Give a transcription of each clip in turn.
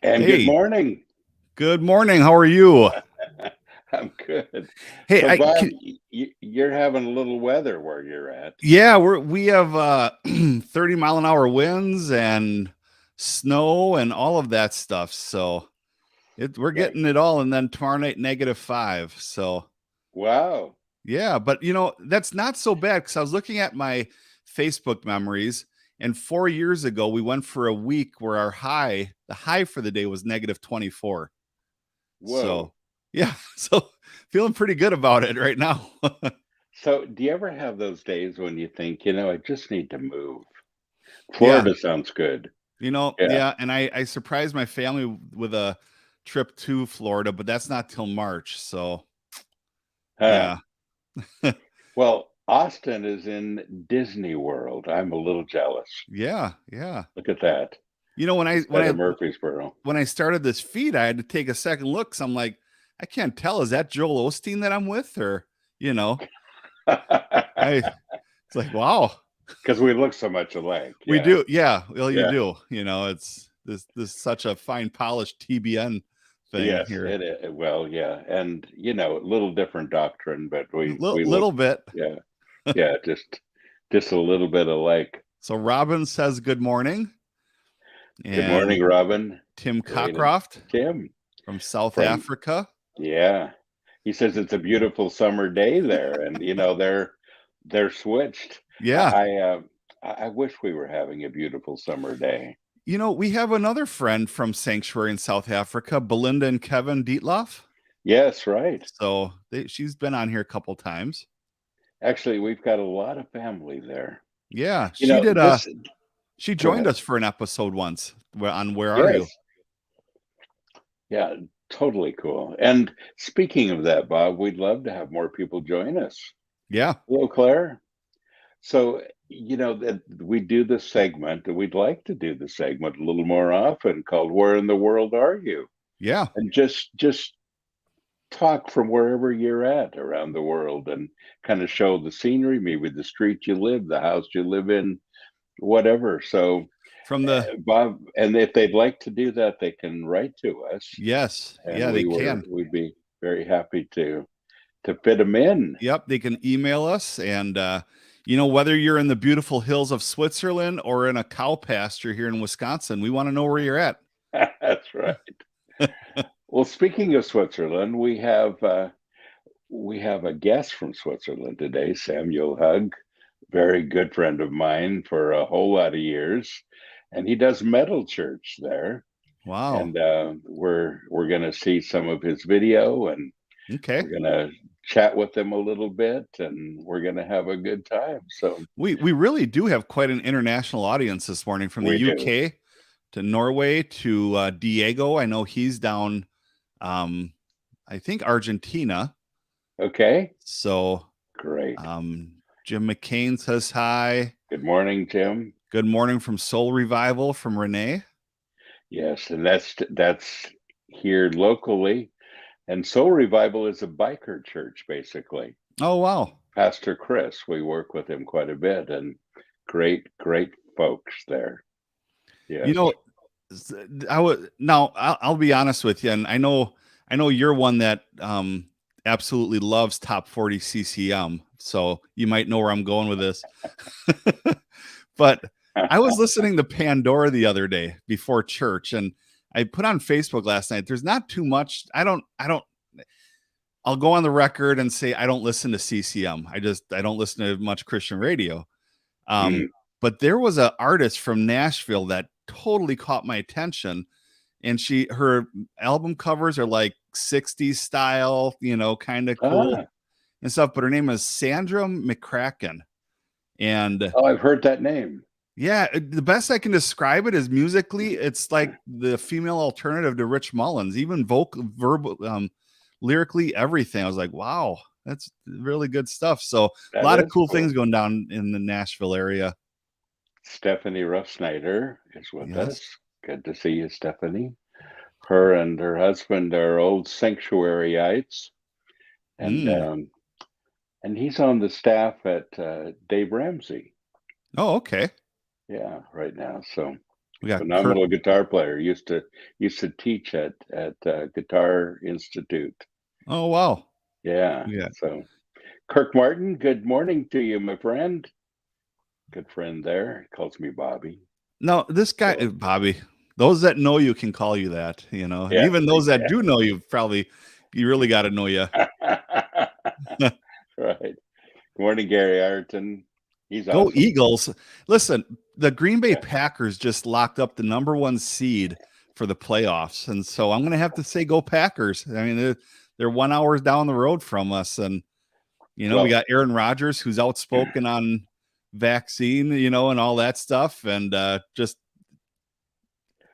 And good Hey, morning. good morning. How are you? I'm good. Hey, So, Bob, you're having a little weather where you're at. yeah, we have 30 mile an hour winds and snow and all of that stuff. So we're Yeah. getting it all. And then tomorrow night, -5. So Wow. yeah, but that's not so bad because I was looking at my Facebook memories, and 4 years ago we went for a week where the high for the day was -24. Whoa. So yeah, so feeling pretty good about it right now. So, do you ever have those days when you think, I just need to move? Yeah, Florida sounds good. Yeah. yeah, and I surprised my family with a trip to Florida, but that's not till March. So Huh. yeah, Well, Austin is in Disney World. I'm a little jealous. yeah. Look at that You know, when I when instead of I Murfreesboro. when I started this feed, I had to take a second look. 'Cause I'm like, I can't tell. Is that Joel Osteen that I'm with, or you know, I it's like, wow, Because we look so much alike. we Yeah. do. Yeah, well, you Yeah. do. It's this such a fine polished TBN thing Yes, here. it is. Well, yeah, and a little different doctrine, but we look, Little bit. yeah, yeah, just a little bit alike. So Robin says good morning, Good morning, and Robin. Tim Great, and Cockcroft Tim from South from Africa. yeah, he says it's a beautiful summer day there, and they're switched. I Yeah. I, uh, I wish we were having a beautiful summer day. We have another friend from Sanctuary in South Africa, Belinda and Kevin Dietloff. Yes, right. So she's been on here a couple times. Actually, we've got a lot of family there. Yeah, You know, this. she Go joined ahead. us for an episode once on Where Are You? Yes. Yeah, totally cool. And speaking of that, Bob, we'd love to have more people join us. Yeah. Hello, Claire. So, that we do this segment, and we'd like to do the segment a little more often called Where in the World Are You? Yeah. And just talk from wherever you're at around the world and kind of show the scenery, maybe the street you live, the house you live in, whatever. So, From the Bob, and if they'd like to do that, they can write to us Yes. and Yeah, they can. we'd be very happy to fit them in. Yep, they can email us, and whether you're in the beautiful hills of Switzerland or in a cow pasture here in Wisconsin, we want to know where you're at. That's right. Well, speaking of Switzerland, we have a guest from Switzerland today, Samuel Hugg, very good friend of mine for a whole lot of years, and he does metal church there. Wow. And we're going to see some of his video, and Okay. we're going to chat with him a little bit, and we're going to have a good time. So We really do have quite an international audience this morning, from the we do. UK to Norway to Diego. I know he's down, um, I think Argentina. Okay. So Great. Jim McCain says hi. Good morning, Tim. Good morning from Soul Revival from Renee. Yes, and that's here locally. And Soul Revival is a biker church, basically. Oh, wow. Pastor Chris, we work with him quite a bit, and great, great folks there. You Yes. know, I would now. I'll be honest with you, and I know you're one that absolutely loves top 40 CCM. So you might know where I'm going with this. But I was listening to Pandora the other day before church, and I put on Facebook last night. There's not too much. I'll go on the record and say I don't listen to CCM. I don't listen to much Christian radio. Um, Mm. but there was an artist from Nashville that totally caught my attention, and her album covers are like 60s style, kind of cool Ah, and stuff. But her name is Sandra McCracken, and oh, I've heard that name. yeah, the best I can describe it is musically, it's like the female alternative to Rich Mullins, even vocal, verbal, lyrically, everything. I was like, wow, that's really good stuff. So a That lot of is cool things cool. going down in the Nashville area. Stephanie Ruff Snyder is with Yes. us. Good to see you, Stephanie. Her and her husband are old sanctuaryites, and Mm. um, and he's on the staff at Dave Ramsey. Oh, okay. Yeah, right now. So We got Kurt. Phenomenal guitar player. Used to teach at Guitar Institute. Oh wow. Yeah. Yeah. So Kirk Martin, good morning to you, my friend. Good friend there. He calls me Bobby. No, this guy, So Bobby. Those that know you can call you that, and yeah, even those that do know you, probably you really got to know you. yeah. Right. Good morning, Gary Ayrton. He's Go awesome. Eagles! Listen, the Green Bay Yeah. Packers just locked up the #1 seed for the playoffs, and so I'm going to have to say go Packers. I mean, they're 1 hour down the road from us, and we Well, got Aaron Rodgers, who's outspoken on vaccine, and all that stuff, and just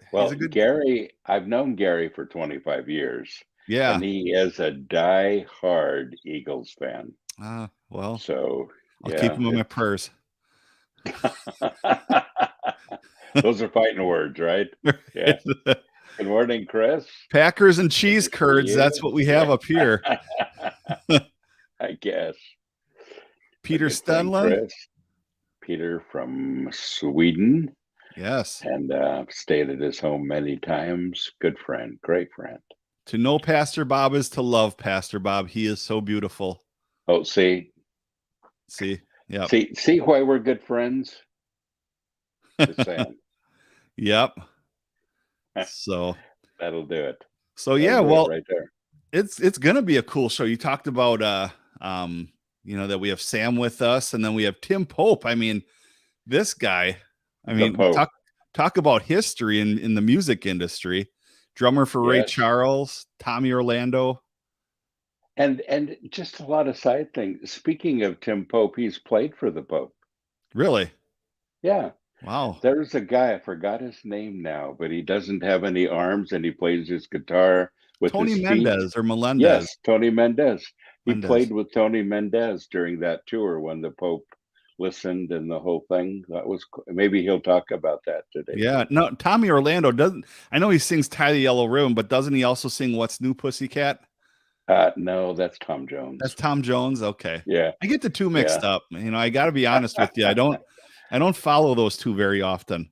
he's well, a good, Gary, I've known Gary for 25 years, yeah. and he is a die-hard Eagles fan. Well, So, I'll keep yeah, him in my it, prayers. those are fighting words, right? Yeah. Good morning, Chris. Packers and cheese This is for curds. That's you. what we have Yeah. up here. I guess. A Peter good friend, Stenlund. Chris. Peter from Sweden, Yes. and stayed at his home many times. Good friend, great friend. To know Pastor Bob is to love Pastor Bob. He is so beautiful. Oh, see, See? Yep. see why we're good friends? Just saying. Yep. So That'll do it. That'll yeah, do it well, right there. it's gonna be a cool show. You talked about that we have Sam with us, and then we have Tim Pope. I mean, this guy, The Pope. talk about history in the music industry. Drummer for Ray Yes. Charles, Tommy Orlando. And just a lot of side things. Speaking of Tim Pope, he's played for the Pope. Really? Yeah. Wow. There's a guy, I forgot his name now, but he doesn't have any arms and he plays his guitar with Tony his feet. Mendez or Melendez. Yes, Tony Mendez. He Mendez. played with Tony Mendez during that tour when the Pope listened and the whole thing. That was maybe he'll talk about that today. Yeah, no, Tommy Orlando doesn't. I know he sings "Tie the Yellow Ribbon," but doesn't he also sing "What's New, Pussycat"? No, that's Tom Jones. That's Tom Jones. Okay, Yeah, I get the two mixed up. I got to be honest with you. I don't follow those two very often.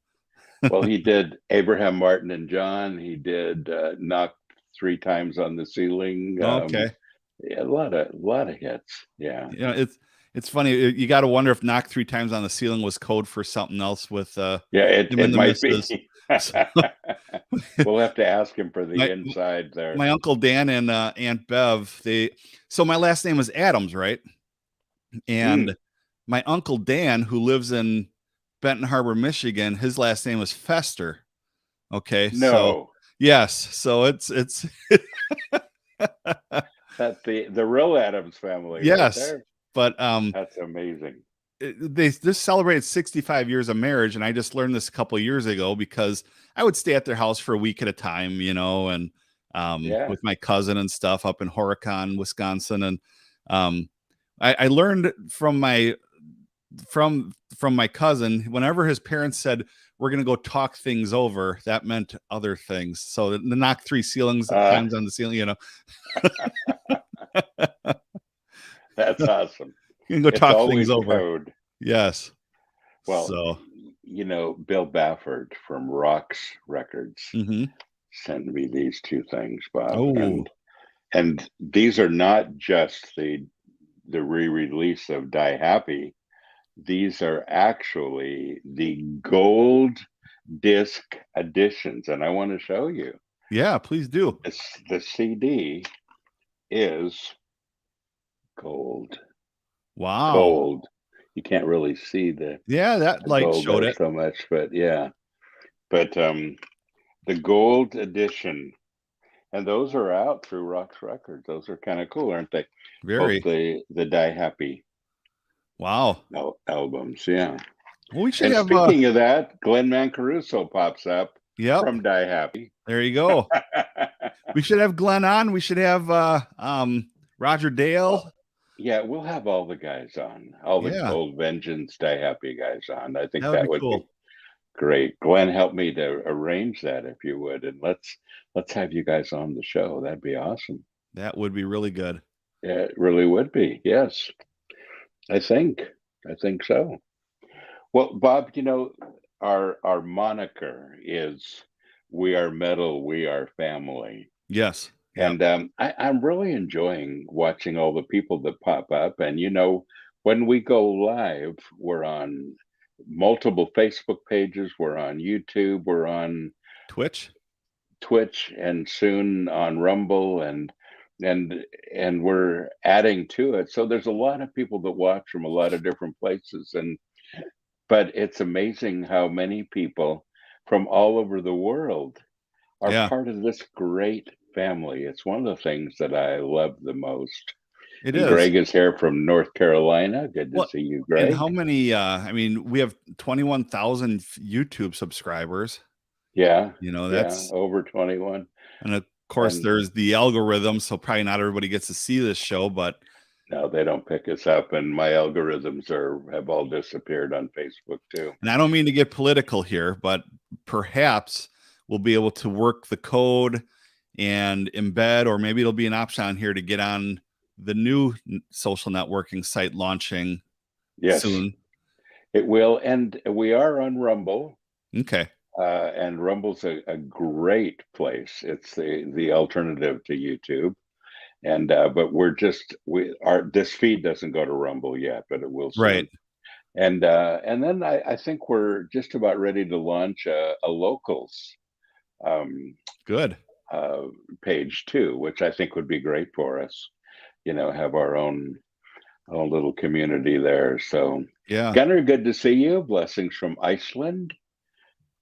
Well, he did Abraham Martin and John. He did Knock Three Times on the Ceiling. Okay, Yeah, a lot of hits. Yeah. It's funny. You got to wonder if "Knock Three Times on the Ceiling" was code for something else with Yeah, him and it the might missus. be. We'll have to ask him for the inside there. My Uncle Dan and Aunt Bev, so my last name is Adams, right? And my Uncle Dan, who lives in Benton Harbor, Michigan, his last name is Fester. Okay. No. So yes. So it's That's the real Adams family. yes. Right there. But that's amazing. They just celebrated 65 years of marriage, and I just learned this a couple of years ago because I would stay at their house for a week at a time, and with my cousin and stuff up in Horicon, Wisconsin, and I learned from my cousin, whenever his parents said we're going to go talk things over, that meant other things. So the knock three ceilings times on the ceiling, That's awesome. You can go talk things over. Code. Yes. Well, so Bill Bafford from Rocks Records sent me these two things, Bob. Oh. And these are not just the re-release of Die Happy. These are actually the gold disc editions, and I want to show you. Yeah, please do. The CD is gold. Wow. Gold. You can't really see the that light showed it so much, but yeah. But the gold edition, and those are out through Rocks Records. Those are kind of cool, aren't they? Very. Both the Die Happy. Wow. Albums, yeah. Well, we should have. Speaking of that, Glenn Mancaruso pops up. Yep. From Die Happy. There you go. We should have Glenn on. We should have Roger Dale. Well, yeah, we'll have all the guys on. All the old Vengeance Die Happy guys on. I think that would be great. Glenn, help me to arrange that if you would, and let's have you guys on the show. That'd be awesome. That would be really good. Yeah, it really would be. Yes. I think so. Well, Bob, our moniker is "We are metal, we are family." Yes. Yep. And I'm really enjoying watching all the people that pop up. And when we go live, we're on multiple Facebook pages, we're on YouTube, we're on Twitch. Twitch, and soon on Rumble, and and we're adding to it. So there's a lot of people that watch from a lot of different places, and but it's amazing how many people from all over the world are Yeah, part of this great family. It's one of the things that I love the most. it And is. Greg is here from North Carolina. Good to What see you, and Greg. how many I mean, we have 21,000 YouTube subscribers. Yeah, yeah, That's over 21. and of course And there's the algorithm, so probably not everybody gets to see this show, but no, they don't pick us up, and my algorithms have all disappeared on Facebook too. and I don't mean to get political here, but perhaps we'll be able to work the code and embed, or maybe it'll be an option on here to get on the new social networking site launching Yes, soon. it will. And we are on Rumble. Okay. And Rumble's a great place. It's the alternative to YouTube. And but this feed doesn't go to Rumble yet, but it will soon. Right. And then I think we're just about ready to launch a locals Good. page too, which I think would be great for us. Have our own little community there. So, Yeah. Gunnar, good to see you. Blessings from Iceland.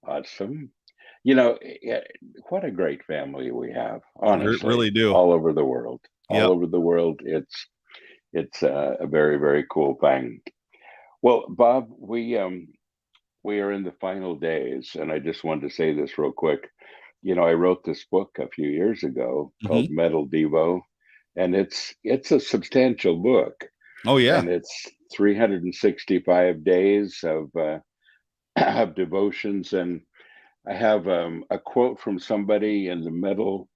Awesome. What a great family we have. Honestly, Really do. all over the world. All Yep. over the world. It's a very, very cool thing. Well, Bob, we are in the final days, and I just wanted to say this real quick. I wrote this book a few years ago called Metal Devo, and it's a substantial book. Oh yeah. And it's 365 days of devotions, and I have a quote from somebody in the metal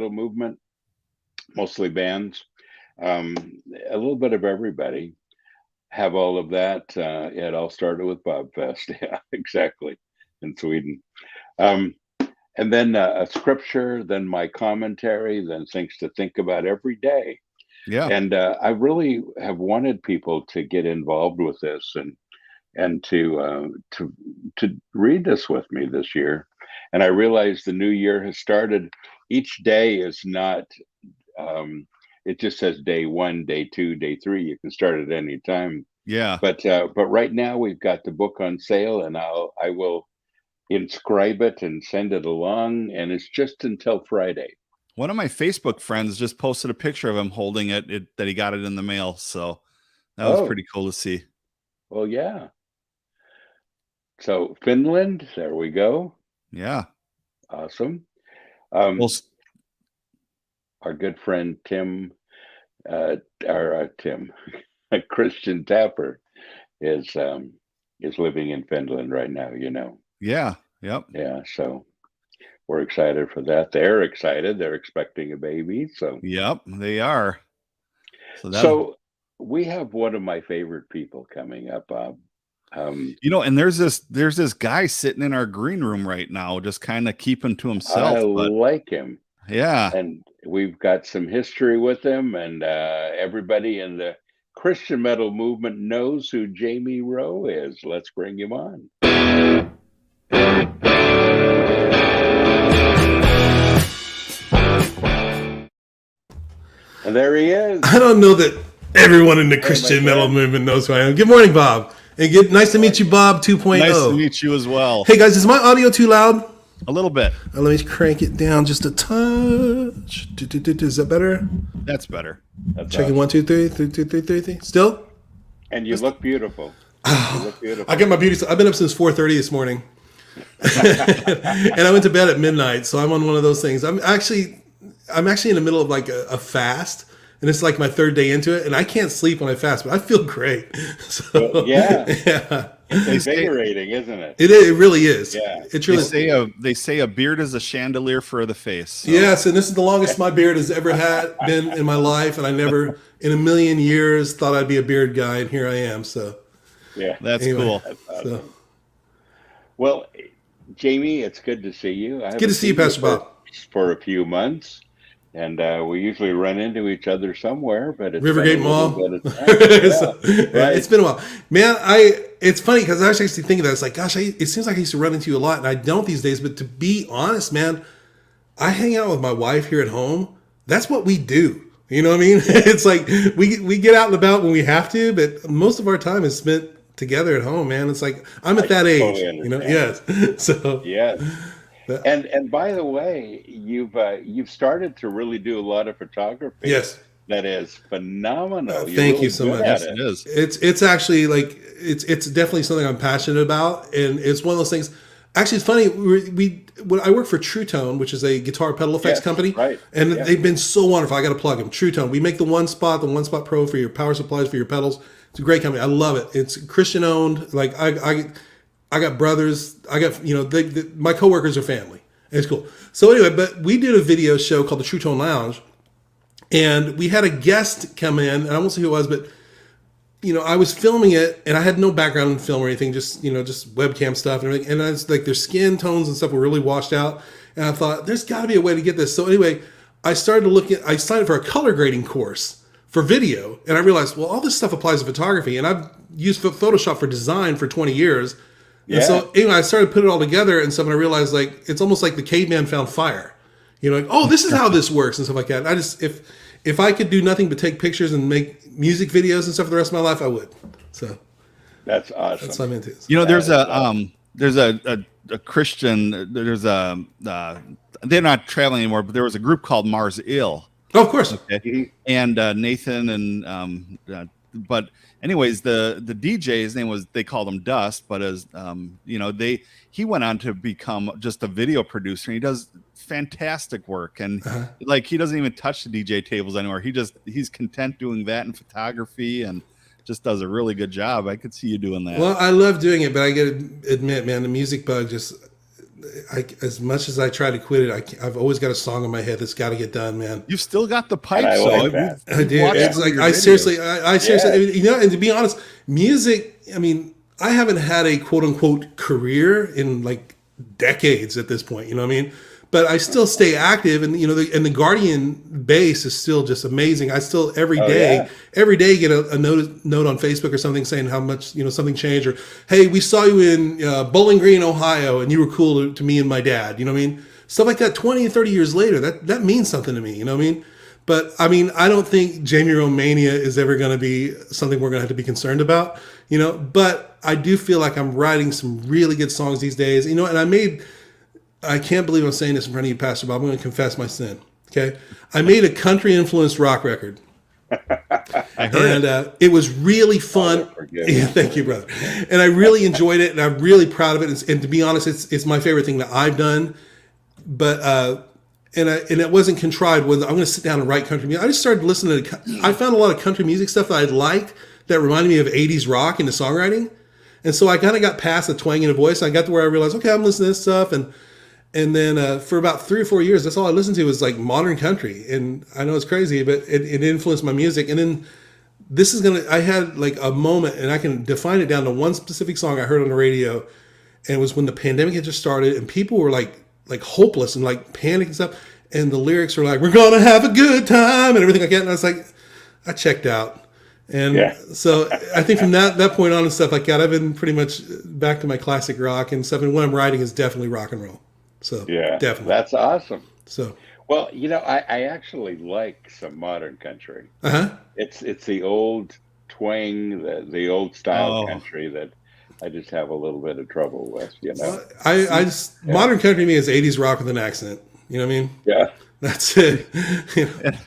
movement, mostly bands, a little bit of everybody. Have all of that. It all started with Bob Fest. Yeah, exactly, in Sweden. And then a scripture, then my commentary, then things to think about every day. Yeah. And I really have wanted people to get involved with this and to read this with me this year. And I realize the new year has started. Each day is not. It just says day 1, day 2, day 3. You can start at any time. Yeah. But right now we've got the book on sale, and I will inscribe it and send it along. And it's just until Friday. One of my Facebook friends just posted a picture of him holding it, that he got it in the mail. So that was pretty cool to see. Well, yeah. So Finland, there we go. Yeah. Awesome. Well, our good friend Tim, Christian Tapper is living in Finland right now. Yeah. Yep. Yeah. So we're excited for that. They're excited. They're expecting a baby. So yep, they are. So we have one of my favorite people coming up, Bob. And there's this guy sitting in our green room right now, just kind of keeping to himself. I like him. Yeah. And we've got some history with him, and everybody in the Christian metal movement knows who Jamie Rowe is. Let's bring him on. And there he is. I don't know that everyone in the Christian metal movement knows who I am. Good morning, Bob. And nice to meet you, Bob 2.0. Nice to meet you as well. Hey, guys, is my audio too loud? A little bit. Let me crank it down just a touch. Is that better? That's better. That's checking awesome. 1, 2, 3, 3. Still? And you look beautiful. You look beautiful. I got my beauty. I've been up since 4:30 this morning. And I went to bed at midnight, so I'm on one of those things. I'm actually in the middle of like a fast, and it's like my 3rd day into it, and I can't sleep when I fast, but I feel great. So well, yeah. It's invigorating, isn't it? It really is. Yeah. It's really. They say a beard is a chandelier for the face. So. Yes, and this is the longest my beard has ever been in my life, and I never in a million years thought I'd be a beard guy, and here I am. So Yeah. That's Anyway, cool. That's awesome. So, Well, Jamie, it's good to see you. I good to see you, Pastor Bob. For a few months, and we usually run into each other somewhere. But it's Rivergate been a Mall. little bit of time. So, Right. It's been a while, man. It's funny because I was actually thinking that it's like, gosh, it seems like I used to run into you a lot, and I don't these days. But to be honest, man, I hang out with my wife here at home. That's what we do. You know what I mean? It's like we get out and about when we have to, but most of our time is spent together at home, man. It's like I'm at that age, totally you know. Yes. So Yes. And by the way, you've started to really do a lot of photography. yes, That is phenomenal. You're thank really you so good much. at Yes, it. it is. It's actually like it's definitely something I'm passionate about, and it's one of those things. Actually, it's funny. I work for True Tone, which is a guitar pedal effects Yes, company, right. and Yeah. they've been so wonderful. I got to plug them. True Tone. We make the One Spot Pro for your power supplies for your pedals. It's a great company. I love it. It's Christian owned. Like I got brothers. I got my coworkers are family. It's cool. So anyway, but we did a video show called the True Tone Lounge, and we had a guest come in, and I won't say who it was, but I was filming it, and I had no background in film or anything, just webcam stuff and everything. And I was like, their skin tones and stuff were really washed out, and I thought there's got to be a way to get this. So anyway, I started to look at. I signed up for a color grading course for video, and I realized, well, all this stuff applies to photography, and I've used Photoshop for design for 20 years. Yeah. And so anyway, I started putting it all together and stuff, and I realized like it's almost like the caveman found fire. Like, oh, this is how this works and stuff like that. And I just if I could do nothing but take pictures and make music videos and stuff for the rest of my life, I would. So That's awesome. that's what I'm into. There's a Christian. They're not traveling anymore, but there was a group called Mars Ill. Oh, of course. Okay. And Nathan and but anyways, the DJ, his name was, they called him Dust, but as he went on to become just a video producer, and he does fantastic work, and like he doesn't even touch the DJ tables anymore. He's content doing that in photography, and just does a really good job. I could see you doing that. Well, I love doing it, but I gotta admit, man, the music bug just. As much as I try to quit it, I've always got a song in my head that's got to get done, man. You've still got the pipes, I like that. I do. It's like I seriously, and to be honest, music. I mean, I haven't had a quote unquote career in like decades at this point. You know what I mean? But I still stay active, and the Guardian base is still just amazing. I still every day get a note on Facebook or something saying how much something changed, or hey, we saw you in Bowling Green, Ohio, and you were cool to me and my dad. You know what I mean? Stuff like that. 20 and 30 years later, that means something to me. You know what I mean? But I mean, I don't think Jamie Romania is ever going to be something we're going to have to be concerned about. But I do feel like I'm writing some really good songs these days. And I can't believe I'm saying this in front of you, Pastor Bob. I'm going to confess my sin. Okay. I made a country influenced rock record. I heard and it was really fun. Yeah, thank you, brother. And I really enjoyed it, and I'm really proud of it. And to be honest, it's my favorite thing that I've done. But and it wasn't contrived. I'm going to sit down and write country music. I just started listening to. I found a lot of country music stuff that I liked that reminded me of 80s rock in the songwriting, and so I kind of got past the twang in the voice. And I got to where I realized, okay, I'm listening to this stuff, and then for about 3 or 4 years, that's all I listened to was like modern country. And I know it's crazy, but it influenced my music. And then I had like a moment, and I can define it down to one specific song I heard on the radio. And it was when the pandemic had just started, and people were like hopeless and like panic and stuff. And the lyrics were like, we're going to have a good time and everything like that. And I was like, I checked out. And so I think from that point on and stuff like that, I've been pretty much back to my classic rock and stuff. And what I'm writing is definitely rock and roll. So definitely. That's awesome. So, well, I actually like some modern country. It's the old twang, the old style country that I just have a little bit of trouble with. Modern country to me is 80s rock with an accent. You know what I mean? Yeah. That's it.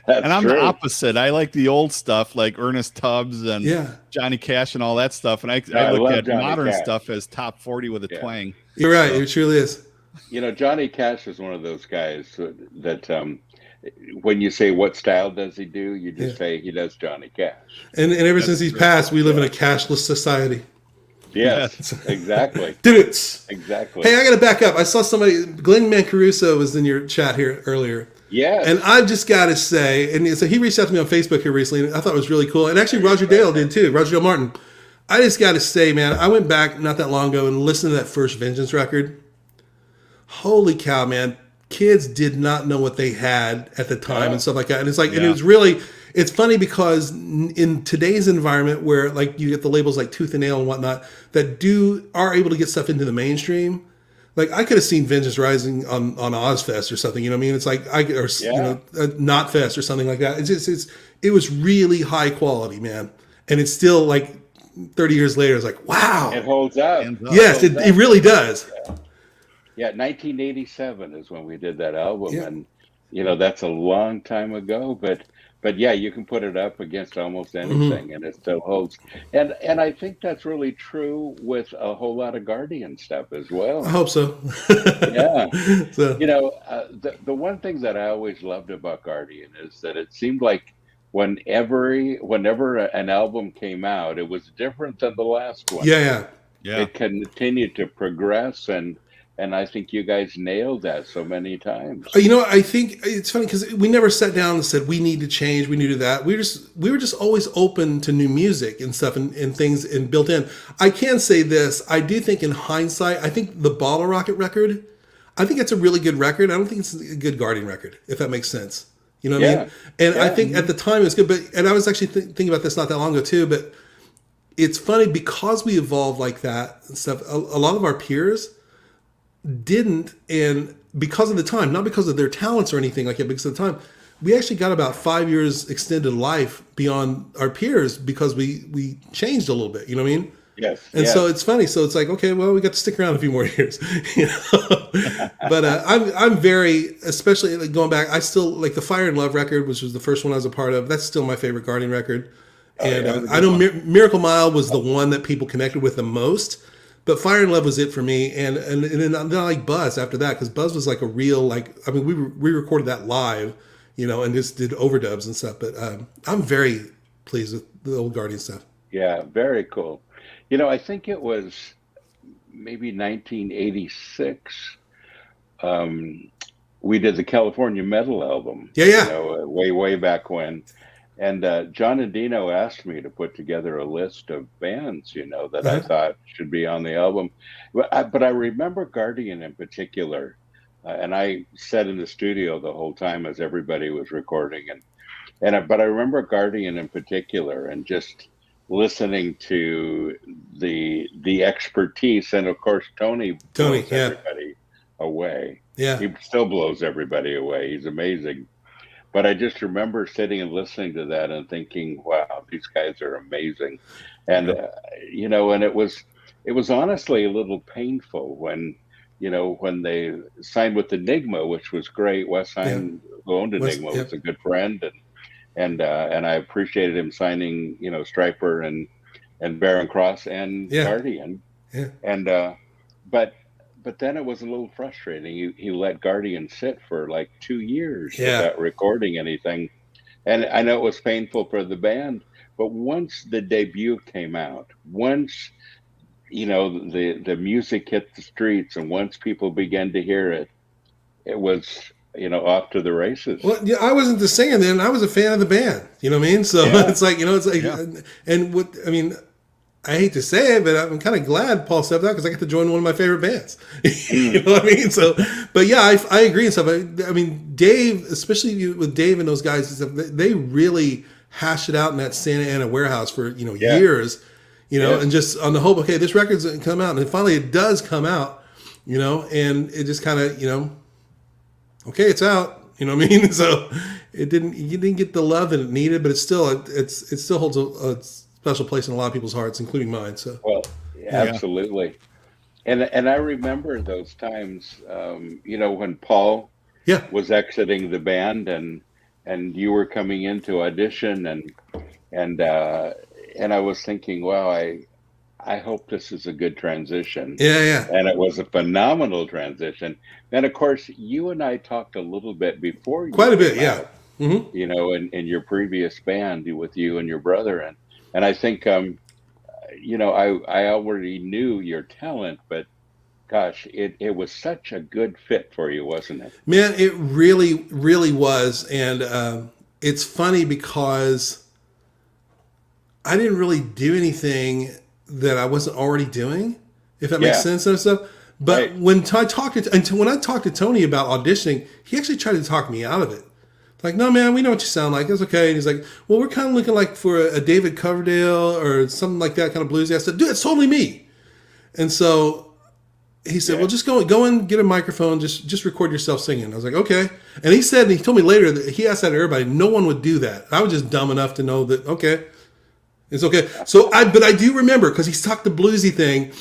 And I'm the opposite. I like the old stuff like Ernest Tubbs and Johnny Cash and all that stuff. And I look at Johnny modern Cash. Stuff as top 40 with a twang. You're right. It truly is. Johnny Cash is one of those guys that when you say what style does he do, you just say he does Johnny Cash. And ever since he's passed, we live in a cashless society. Yes, exactly. Dudes. Exactly. Hey, I got to back up. I saw somebody, Glenn Mancaruso was in your chat here earlier. Yeah. And I just got to say, and so he reached out to me on Facebook here recently, and I thought it was really cool. And actually, Roger Dale did too. Roger Dale Martin. I just got to say, man, I went back not that long ago and listened to that first Vengeance record. Holy cow, man. Kids did not know what they had at the time and stuff like that. And it's like, and it was really, it's funny because in today's environment where like you get the labels like Tooth and Nail and whatnot that are able to get stuff into the mainstream. Like I could have seen Vengeance Rising on Ozfest or something, you know what I mean? It's like, you know, Knotfest or something like that. It was really high quality, man. And it's still like 30 years later, it's like, wow. It holds up. Yes, it really does. Yeah, 1987 is when we did that album, and you know that's a long time ago. But yeah, you can put it up against almost anything, and it still holds. And I think that's really true with a whole lot of Guardian stuff as well. I hope so. Yeah, so. You know, the one thing that I always loved about Guardian is that it seemed like whenever an album came out, it was different than the last one. Yeah. It continued to progress and I think you guys nailed that so many times. You know, I think it's funny because we never sat down and said we need to change, we need to do that. We were just always open to new music and stuff and things and built in. I can say this: I do think in hindsight, I think the Bottle Rocket record, I think it's a really good record. I don't think it's a good Guardian record, if that makes sense. You know what I mean? And I think at the time it was good, and I was actually thinking about this not that long ago too. But it's funny because we evolved like that and stuff. A lot of our peers didn't, and because of the time, not because of their talents or anything like that, because of the time, we actually got about 5 years extended life beyond our peers because we changed a little bit. You know what I mean? Yes. And so it's funny. So it's like, okay, well, we got to stick around a few more years. You know? But I'm very, especially like going back. I still like the Fire and Love record, which was the first one I was a part of. That's still my favorite Guardian record. And I know Miracle Mile was the one that people connected with the most. But Fire and Love was it for me, and then I like Buzz after that because Buzz was like a real we recorded that live, you know, and just did overdubs and stuff. But I'm very pleased with the old Guardian stuff. Yeah, very cool. You know, I think it was maybe 1986. We did the California Metal album. Yeah. You know, way back when. And John and Dino asked me to put together a list of bands, you know, that I thought should be on the album. But I remember Guardian in particular. And I sat in the studio the whole time as everybody was recording. But I remember Guardian in particular and just listening to the expertise. And of course, Tony blows everybody away. Yeah. He still blows everybody away. He's amazing. But I just remember sitting and listening to that and thinking, wow, these guys are amazing. And, you know, and it was honestly a little painful when they signed with Enigma, which was great. Wes Hine, who owned Enigma, was a good friend. And I appreciated him signing, you know, Stryper and Barren Cross and Guardian. Yeah. And, but then it was a little frustrating. He let Guardian sit for like 2 years without recording anything. And I know it was painful for the band, but once the debut came out, once, you know, the music hit the streets and once people began to hear it, it was, you know, off to the races. Well, yeah, I wasn't the singer then. I was a fan of the band. You know what I mean? So it's like, you know, it's like, and what, I mean, I hate to say it, but I'm kind of glad Paul stepped out because I get to join one of my favorite bands. You know what I mean? So, but yeah, I agree and stuff. I mean, Dave, especially with Dave and those guys and stuff, they really hashed it out in that Santa Ana warehouse for, you know, years, you know, and just on the hope, okay, this record's going to come out. And finally it does come out, you know, and it just kind of, you know, okay, it's out, you know what I mean? So you didn't get the love that it needed, but it still holds a special place in a lot of people's hearts, including mine. So, well, absolutely. And I remember those times, you know, when Paul was exiting the band and you were coming in to audition and I was thinking, wow, I hope this is a good transition. Yeah. And it was a phenomenal transition. And of course, you and I talked a little bit before. Quite a bit, yeah. Mm-hmm. You know, in your previous band with you and your brother. And I think, you know, I already knew your talent, but gosh, it was such a good fit for you, wasn't it? Man, it really, really was. And it's funny because I didn't really do anything that I wasn't already doing, if that makes sense and stuff. But Right. when I talked to Tony about auditioning, he actually tried to talk me out of it. Like, no, man, we know what you sound like. It's okay. And he's like, well, we're kind of looking like for a David Coverdale or something like that, kind of bluesy. I said, dude, it's totally me. And so he said, well, just go and get a microphone. Just record yourself singing. I was like, okay. And he told me later that he asked that to everybody. No one would do that. I was just dumb enough to know that, okay, it's okay. But I do remember, because he's talked the bluesy thing.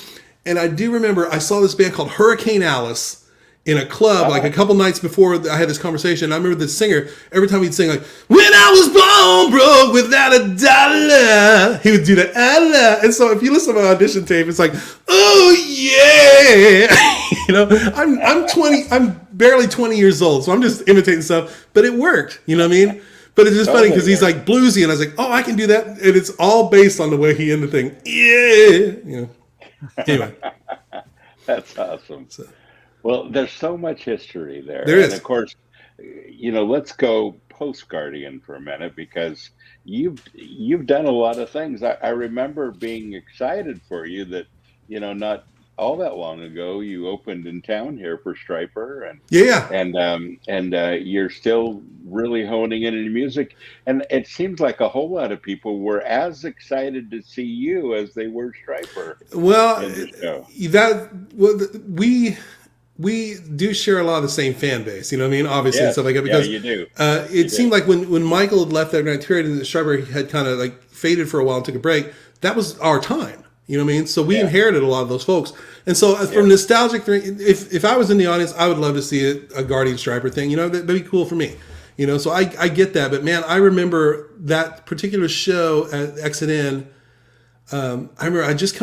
And I do remember I saw this band called Hurricane Alice in a club like a couple nights before I had this conversation. I remember the singer, every time he'd sing like, when I was born broke without a dollar, he would do that. And so if you listen to my audition tape, it's like, oh yeah. I'm barely 20 years old, so I'm just imitating stuff, but it worked. You know what I mean? But it's just funny because he's like bluesy, and I was like, oh, I can do that. And it's all based on the way he ended the thing. Yeah. Anyway. That's awesome. Well, there's so much history there. There is. And of course, let's go post Guardian for a minute, because you've done a lot of things. I remember being excited for you that, not all that long ago, you opened in town here for Striper, and you're still really honing in music. And it seems like a whole lot of people were as excited to see you as they were Striper. Well, we do share a lot of the same fan base, you know what I mean? Obviously, and stuff like that. Because you do. It seemed like when Michael had left that night period and Striper had kind of like faded for a while and took a break, that was our time. You know what I mean? So we inherited a lot of those folks. And so from nostalgic, if I was in the audience, I would love to see a Guardian Striper thing. That'd be cool for me. So I get that. But man, I remember that particular show at Exit In. I remember I just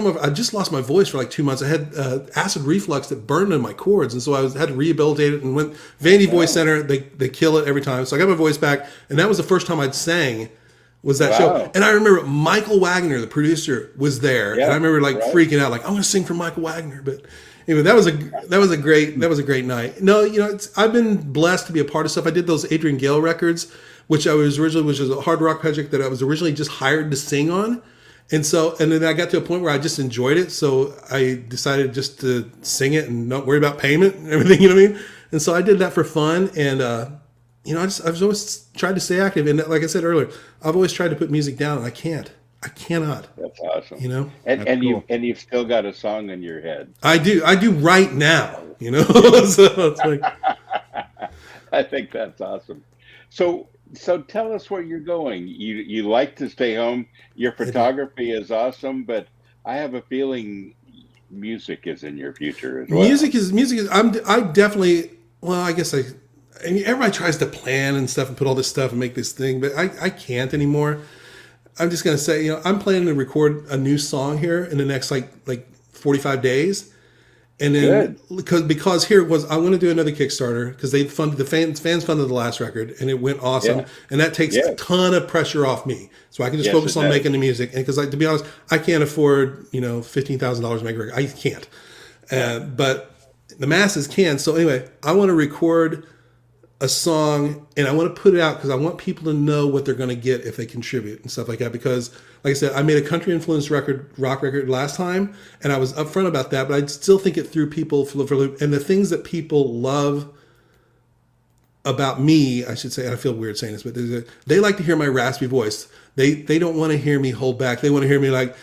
lost my voice for like 2 months. I had acid reflux that burned in my cords. And so I had to rehabilitate it. And went Vandy Voice Center, they kill it every time. So I got my voice back. And that was the first time I'd sang. Was that show. And I remember Michael Wagner, the producer, was there. And I remember freaking out, like, I'm going to sing for Michael Wagner. But anyway, that was a great night. No, I've been blessed to be a part of stuff. I did those Adrian Gale records, which was a hard rock project that I was originally just hired to sing on. And then I got to a point where I just enjoyed it. So I decided just to sing it and not worry about payment and everything, you know what I mean? And so I did that for fun. And, I've always tried to stay active. And like I said earlier, I've always tried to put music down, and I can't. I cannot. That's awesome. And you've still got a song in your head. I do right now, so it's like, I think that's awesome. So tell us where you're going. You like to stay home. Your photography is awesome, but I have a feeling music is in your future as well. Music is. I definitely. Well, I guess I mean, everybody tries to plan and stuff and put all this stuff and make this thing, but I can't anymore. I'm just going to say, I'm planning to record a new song here in the next like 45 days. And then because here was, I want to do another Kickstarter because they funded the fans funded the last record and it went awesome. Yeah. And that takes a ton of pressure off me. So I can just focus on making the music. And because to be honest, I can't afford, $15,000 to make a record. I can't. But the masses can. So anyway, I want to record a song and I want to put it out because I want people to know what they're going to get if they contribute and stuff like that. Because like I said, I made a country influenced rock record last time and I was upfront about that, but I still think it threw people for loop. And the things that people love about me, I should say, and I feel weird saying this, but they like to hear my raspy voice. They don't want to hear me hold back. They want to hear me like,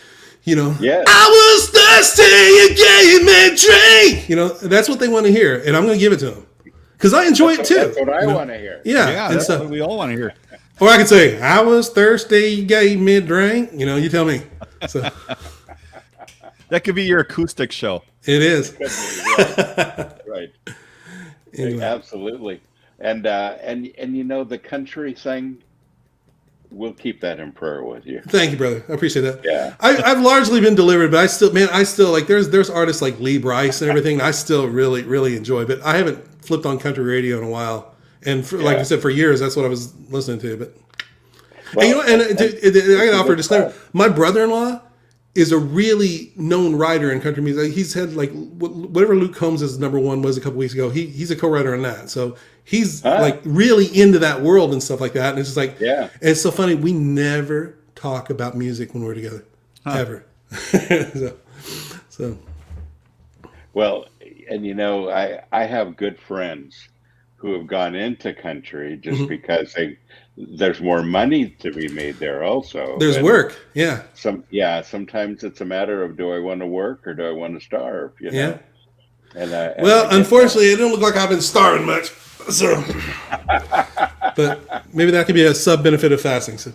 I was thirsty, you gave me drink. That's what they want to hear. And I'm going to give it to them. Because I enjoy it too. That's what I want to hear. Yeah, that's what we all want to hear. Or I could say, I was thirsty, you gave me a drink. You tell me. So. That could be your acoustic show. It is. Right. Anyway. Absolutely. And the country thing, we'll keep that in prayer with you. Thank you, brother. I appreciate that. Yeah. I've largely been delivered, but I still like there's artists like Lee Brice and everything I still really, really enjoy, but I haven't flipped on country radio in a while. And like I said, for years, that's what I was listening to. But I got to offer a disclaimer. My brother-in-law is a really known writer in country music. He's had like whatever Luke Combs' number one was a couple weeks ago. He's a co-writer on that. So he's like really into that world and stuff like that. And it's just like, and it's so funny. We never talk about music when we're together, ever. so. Well, and I have good friends who have gone into country just Mhm. because there's more money to be made there also. There's And work. Yeah. sometimes it's a matter of, do I want to work or do I want to starve, Yeah. And I Well, get that. unfortunately, it don't look like I've been starving much. So, but maybe that could be a sub benefit of fasting. So,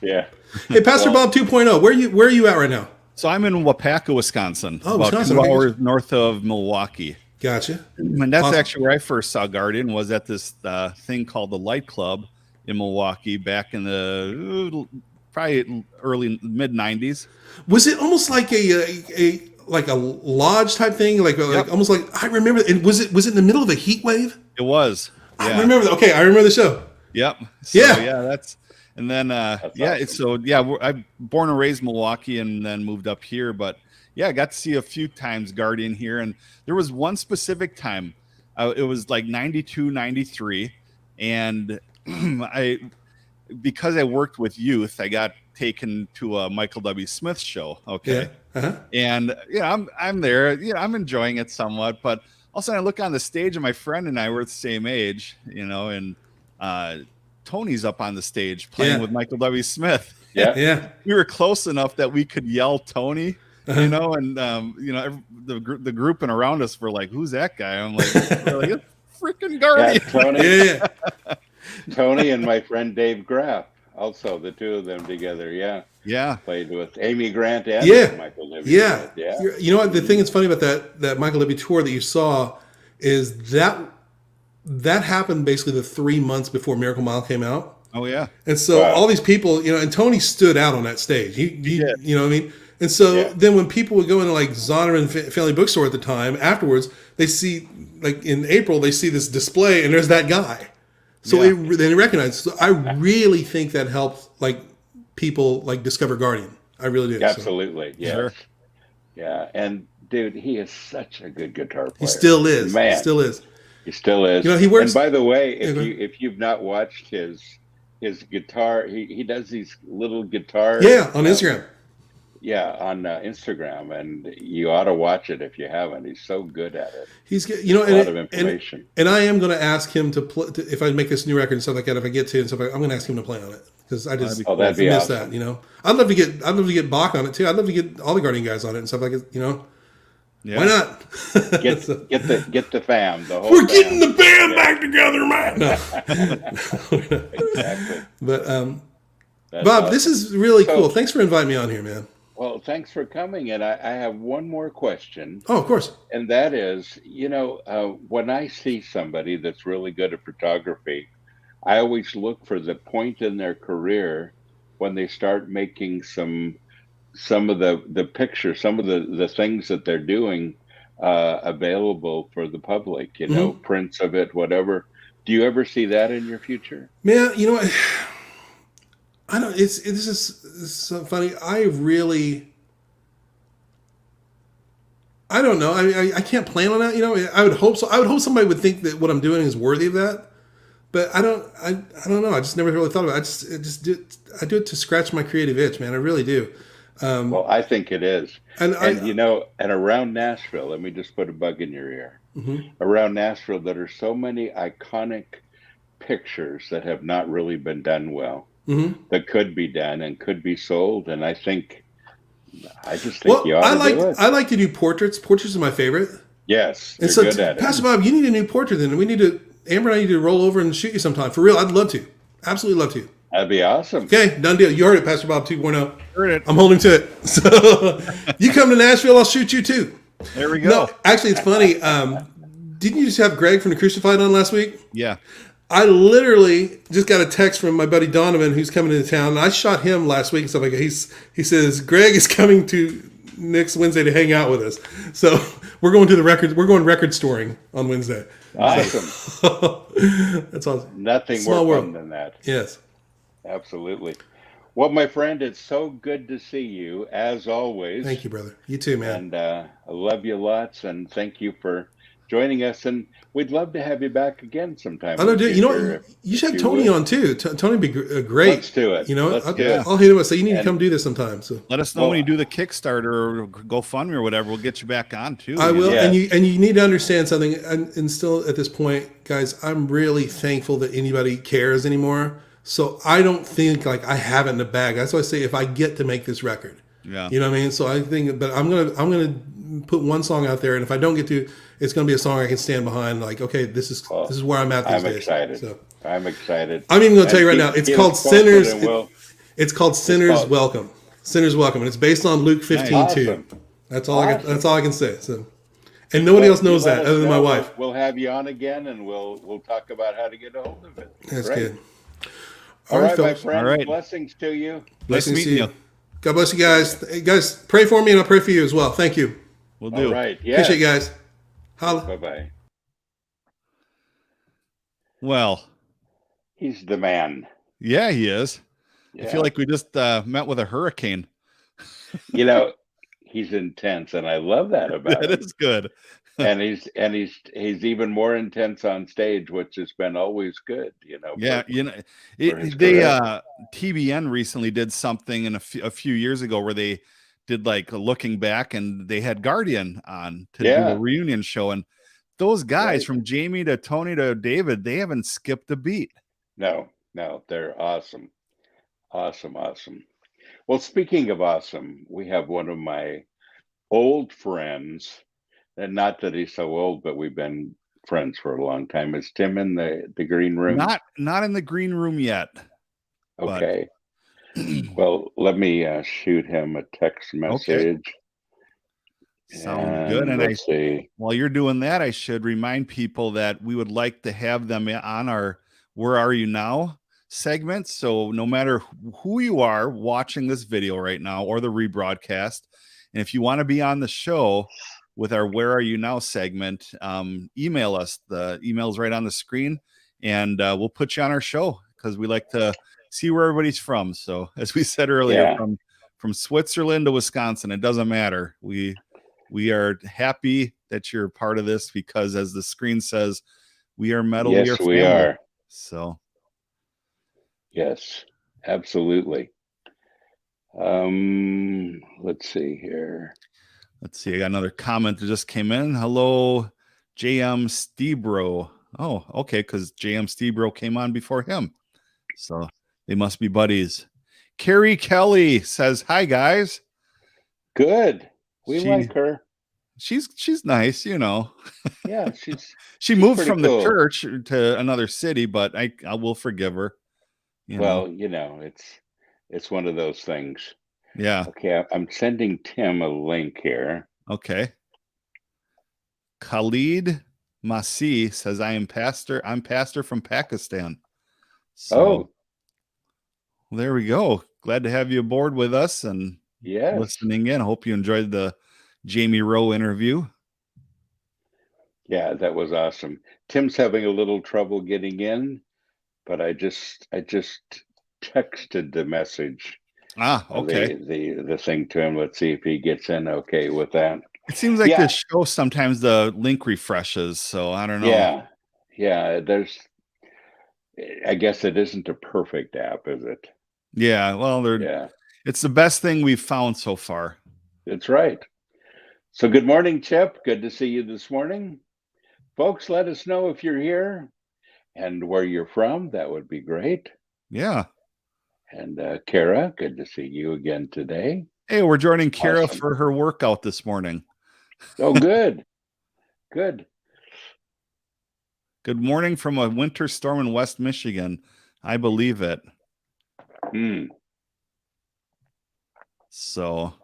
Yeah. hey, Pastor Well, Bob 2.0, where are you at right now? So I'm in Wapaka, Wisconsin, Oh, about Wisconsin. 2 hours north of Milwaukee. Gotcha. And that's Awesome. actually where I first saw Guardian, was at this thing called the Light Club in Milwaukee back in the probably early mid 90s. Was it almost like a like a lodge type thing, like Yep. almost like I remember? And was it in the middle of a heat wave? It was. I Yeah. remember that. Okay, I remember the show. Yep. So, Yeah. that's and then That's yeah, awesome. it's so yeah, I'm born and raised Milwaukee and then moved up here, but yeah, I got to see a few times Guardian here, and there was one specific time. It was like 92, 93, and I because I worked with youth, I got taken to a Michael W. Smith show. Okay. Yeah. Uh-huh. And I'm there, I'm enjoying it somewhat, but all of a sudden I look on the stage and my friend and I were the same age, and Tony's up on the stage playing Yeah. with Michael W. Smith. Yeah. Yeah. We were close enough that we could yell Tony, Uh-huh. and the group and around us were like, "Who's that guy?" I'm like, "It's freaking Yeah, Guardian." Tony, Yeah. Tony and my friend Dave Graff, also the two of them together. Yeah. Yeah. Played with Amy Grant and Yeah. Michael W. Yeah. Smith. Yeah. You know what? The thing that's funny about that Michael W. tour that you saw is that happened basically the 3 months before Miracle Mile came out. Oh yeah. And so Wow. all these people, and Tony stood out on that stage. He did. you know what I mean? And so Yeah. then when people would go into like Zondervan Family Bookstore at the time, afterwards, they see, like in April, they see this display and there's that guy. So Yeah. they recognize. So I really think that helped like people like discover Guardian. I really do. So Absolutely. Yes. Sure. Yeah. And dude, he is such a good guitar player. he still is. Man, Still is. he still is. He works. And by the way, Yeah, go ahead. if you've not watched his guitar, he does these little guitar. Yeah, on Instagram. Yeah, on Instagram, and you ought to watch it if you haven't. He's so good at it. He's a lot of information. And I am going to ask him to play if I make this new record and stuff like that. If I get to it and stuff, I'm going to ask him to play on it because I just that'd be miss awesome. that. I'd love to get Bach on it too. I'd love to get all the Guardian guys on it and stuff like it. Yeah. Why not? Get So, get the fam. The whole we're fam. getting the band back together, man. No. Exactly. But That's Bob, awesome. this is really So- cool. Thanks for inviting me on here, man. Well, thanks for coming. And I have one more question. Oh, of course. And that is, when I see somebody that's really good at photography, I always look for the point in their career when they start making some of the pictures, some of the things that they're doing available for the public, prints of it, whatever. Do you ever see that in your future? Man, you know what? I don't. This is so funny. I don't know. I can't plan on that. I would hope so. I would hope somebody would think that what I'm doing is worthy of that. But I don't know. I just never really thought about it. I do it to scratch my creative itch, man. I really do. Well, I think it is. And And around Nashville, let me just put a bug in your ear. Mhm. Around Nashville, there are so many iconic pictures that have not really been done well, that could be done and could be sold. And I just think you ought to do it. I like to do portraits. Portraits are my favorite. Yes, And you're so, good at Pastor it. Bob, you need a new portrait then. Amber and I need to roll over and shoot you sometime. For real, I'd love to. Absolutely love to. That'd be awesome. Okay, done deal. You heard it, Pastor Bob 2.0. Heard it. I'm holding to it. So you come to Nashville, I'll shoot you too. There we go. No, actually, it's funny. Didn't you just have Greg from the Crucified on last week? Yeah. I literally just got a text from my buddy Donovan, who's coming into town, and I shot him last week and stuff like that. He says Greg is coming to next Wednesday to hang out with us. So we're going to the record. We're going record storing on Wednesday. Awesome. That's awesome. Nothing Small more world. fun than that. Yes. Absolutely. Well, my friend, it's so good to see you as always. Thank you, brother. You too, man. And I love you lots. And thank you for joining us, and we'd love to have you back again sometime. I know, dude. You know what? You should have Tony on too. Tony would be great. Let's do it. You know, Let's do it. I'll hit him up. Say you need to come do this sometime. So let us know when you do the Kickstarter or GoFundMe or whatever. We'll get you back on too. I will. And you need to understand something. And still at this point, guys, I'm really thankful that anybody cares anymore. So I don't think like I have it in the bag. That's why I say if I get to make this record, you know what I mean. So I think, but I'm gonna put one song out there, and if I don't get to, it's gonna be a song I can stand behind. Like, okay, this is where I'm at these days. Excited. So I'm excited. I'm even gonna tell you right now. It's called Sinners. It's called Sinners Welcome. Sinners Welcome, and it's based on Luke 15:2. That's all. That's all I can say. So, and nobody else knows that other than my wife. We'll have you on again, and we'll talk about how to get a hold of it. That's good. All right, my friend. All right. Blessings to you. Blessings to you. God bless you guys. Hey, guys, pray for me, and I'll pray for you as well. Thank you. We'll do. All right. Yeah. Appreciate you guys. Holla. Bye-bye. Well, he's the man. Yeah, he is. Yeah. I feel like we just met with a hurricane. You know, he's intense, and I love that about him. That is good. and he's even more intense on stage, which has been always good, you know. Yeah, TBN recently did something in a few years ago where they did like a looking back, and they had Guardian on to do a reunion show, and those guys from Jamie to Tony to David, they haven't skipped a beat. No, they're awesome. Well, speaking of awesome, we have one of my old friends. And not that he's so old, but we've been friends for a long time. Is Tim in the green room? Not in the green room yet. Okay. Well, let me shoot him a text message. Okay. Sounds good. And see. While you're doing that, I should remind people that we would like to have them on our "Where Are You Now" segment. So no matter who you are watching this video right now or the rebroadcast, and if you want to be on the show with our "Where Are You Now" segment, email us. The email's right on the screen, and we'll put you on our show because we like to see where everybody's from. So as we said earlier, from Switzerland to Wisconsin, it doesn't matter. We are happy that you're part of this because, as the screen says, we are metal. Yes, we are. So yes, absolutely. Let's see here. Let's see. I got another comment that just came in. Hello, JM Stebro. Oh, okay, because JM Stebro came on before him. So they must be buddies. Carrie Kelly says, "Hi, guys." Good. We like her. She's nice, you know. Yeah, she moved from the church to another city, but I will forgive her. You know, it's one of those things. Yeah. Okay, I'm sending Tim a link here. Okay. Khalid Masi says, I'm pastor from Pakistan. So there we go. Glad to have you aboard with us and listening in. Hope you enjoyed the Jamie Rowe interview. Yeah, that was awesome. Tim's having a little trouble getting in, but I just texted the message. Okay. The thing to him. Let's see if he gets in okay with that. It seems like this show sometimes the link refreshes, so I don't know. Yeah. I guess it isn't a perfect app, is it? Yeah. Well, it's the best thing we've found so far. That's right. So good morning, Chip. Good to see you this morning. Folks, let us know if you're here and where you're from. That would be great. Yeah. And Kara, good to see you again today. Hey, we're joining Kara for her workout this morning. Oh, good. Good. Good morning from a winter storm in West Michigan. I believe it. So.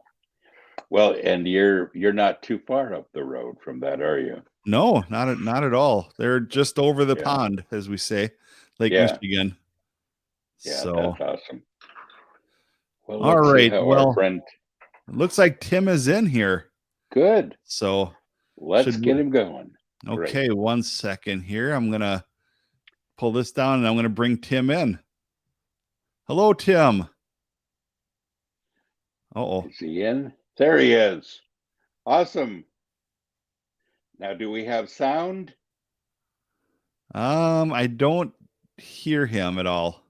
Well, and you're not too far up the road from that, are you? No, not at all. They're just over the pond, as we say, Lake Michigan. Yeah, so that's awesome. Well, all right. Well, it looks like Tim is in here. Good. So let's get him going. Okay, great. 1 second here. I'm gonna pull this down and I'm gonna bring Tim in. Hello, Tim. Is he in? There he is. Awesome. Now, do we have sound? I don't hear him at all.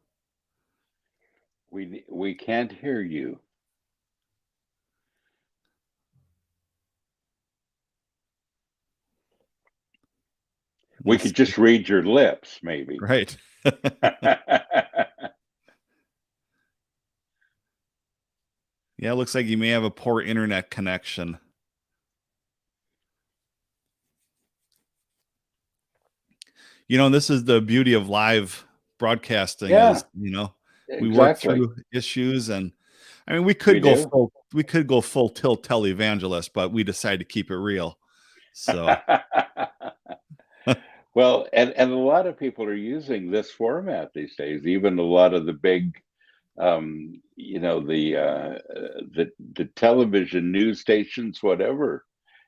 We can't hear you. We could just read your lips, maybe. Right. Yeah, it looks like you may have a poor internet connection. You know, this is the beauty of live broadcasting. Yeah, is, you know, we work exactly. through issues, and I mean, we could go full tilt televangelist, but we decided to keep it real. So well, and a lot of people are using this format these days. Even a lot of the big, you know, the television news stations, whatever.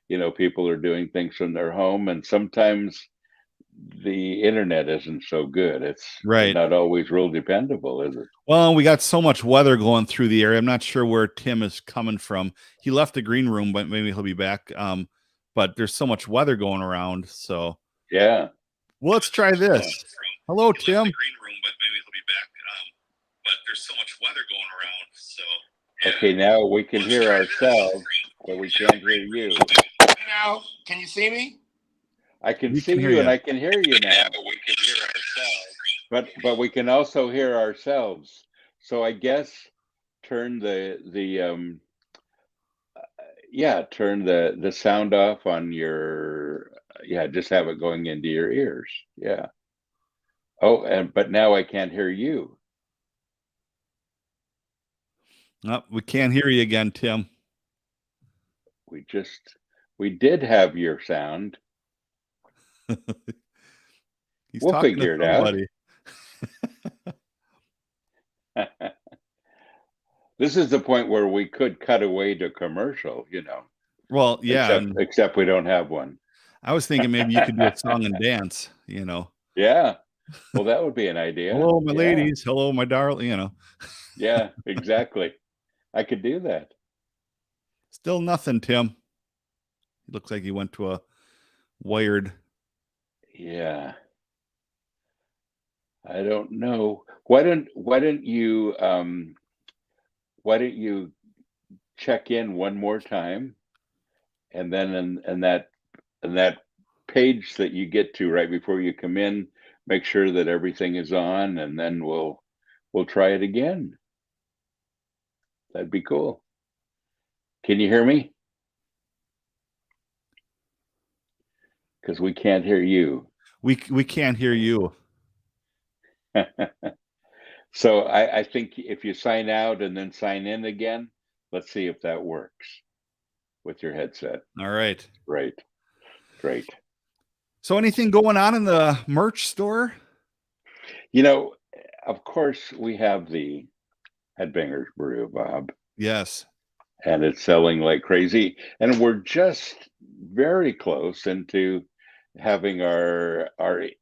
You know, people are doing things from their home, and sometimes the internet isn't so good. It's right. not always real dependable, is it? Well, we got so much weather going through the area. I'm not sure where Tim is coming from. He left the green room, but maybe he'll be back. But there's so much weather going around. So yeah. Well, let's try this. Hello, Tim. Green room, but maybe he'll be back. But there's so much weather going around. So yeah. Okay, now we can hear ourselves, but we can't hear you. Now, can you see me? I can see you, and I can hear you now. Yeah, but we can hear ourselves. But we can also hear ourselves. So I guess turn the sound off on your just have it going into your ears. Yeah. Oh, but now I can't hear you. No, we can't hear you again, Tim. We did have your sound. We'll figure it out. This is the point where we could cut away to commercial, you know. Well, yeah. Except we don't have one. I was thinking maybe you could do a song and dance, you know. Yeah. Well, that would be an idea. Hello, my ladies. Hello, my darling, you know. Yeah, exactly. I could do that. Still nothing, Tim. It looks like he went to a wired. Yeah. I don't know. Why don't you check in one more time, and then in that page that you get to right before you come in, make sure that everything is on, and then we'll try it again. That'd be cool. Can you hear me? Because we can't hear you. We can't hear you. So I think if you sign out and then sign in again, let's see if that works with your headset. All right. Great. So anything going on in the merch store? You know, of course, we have the Headbangers Brew, Bob. Yes. And it's selling like crazy. And we're just very close into having our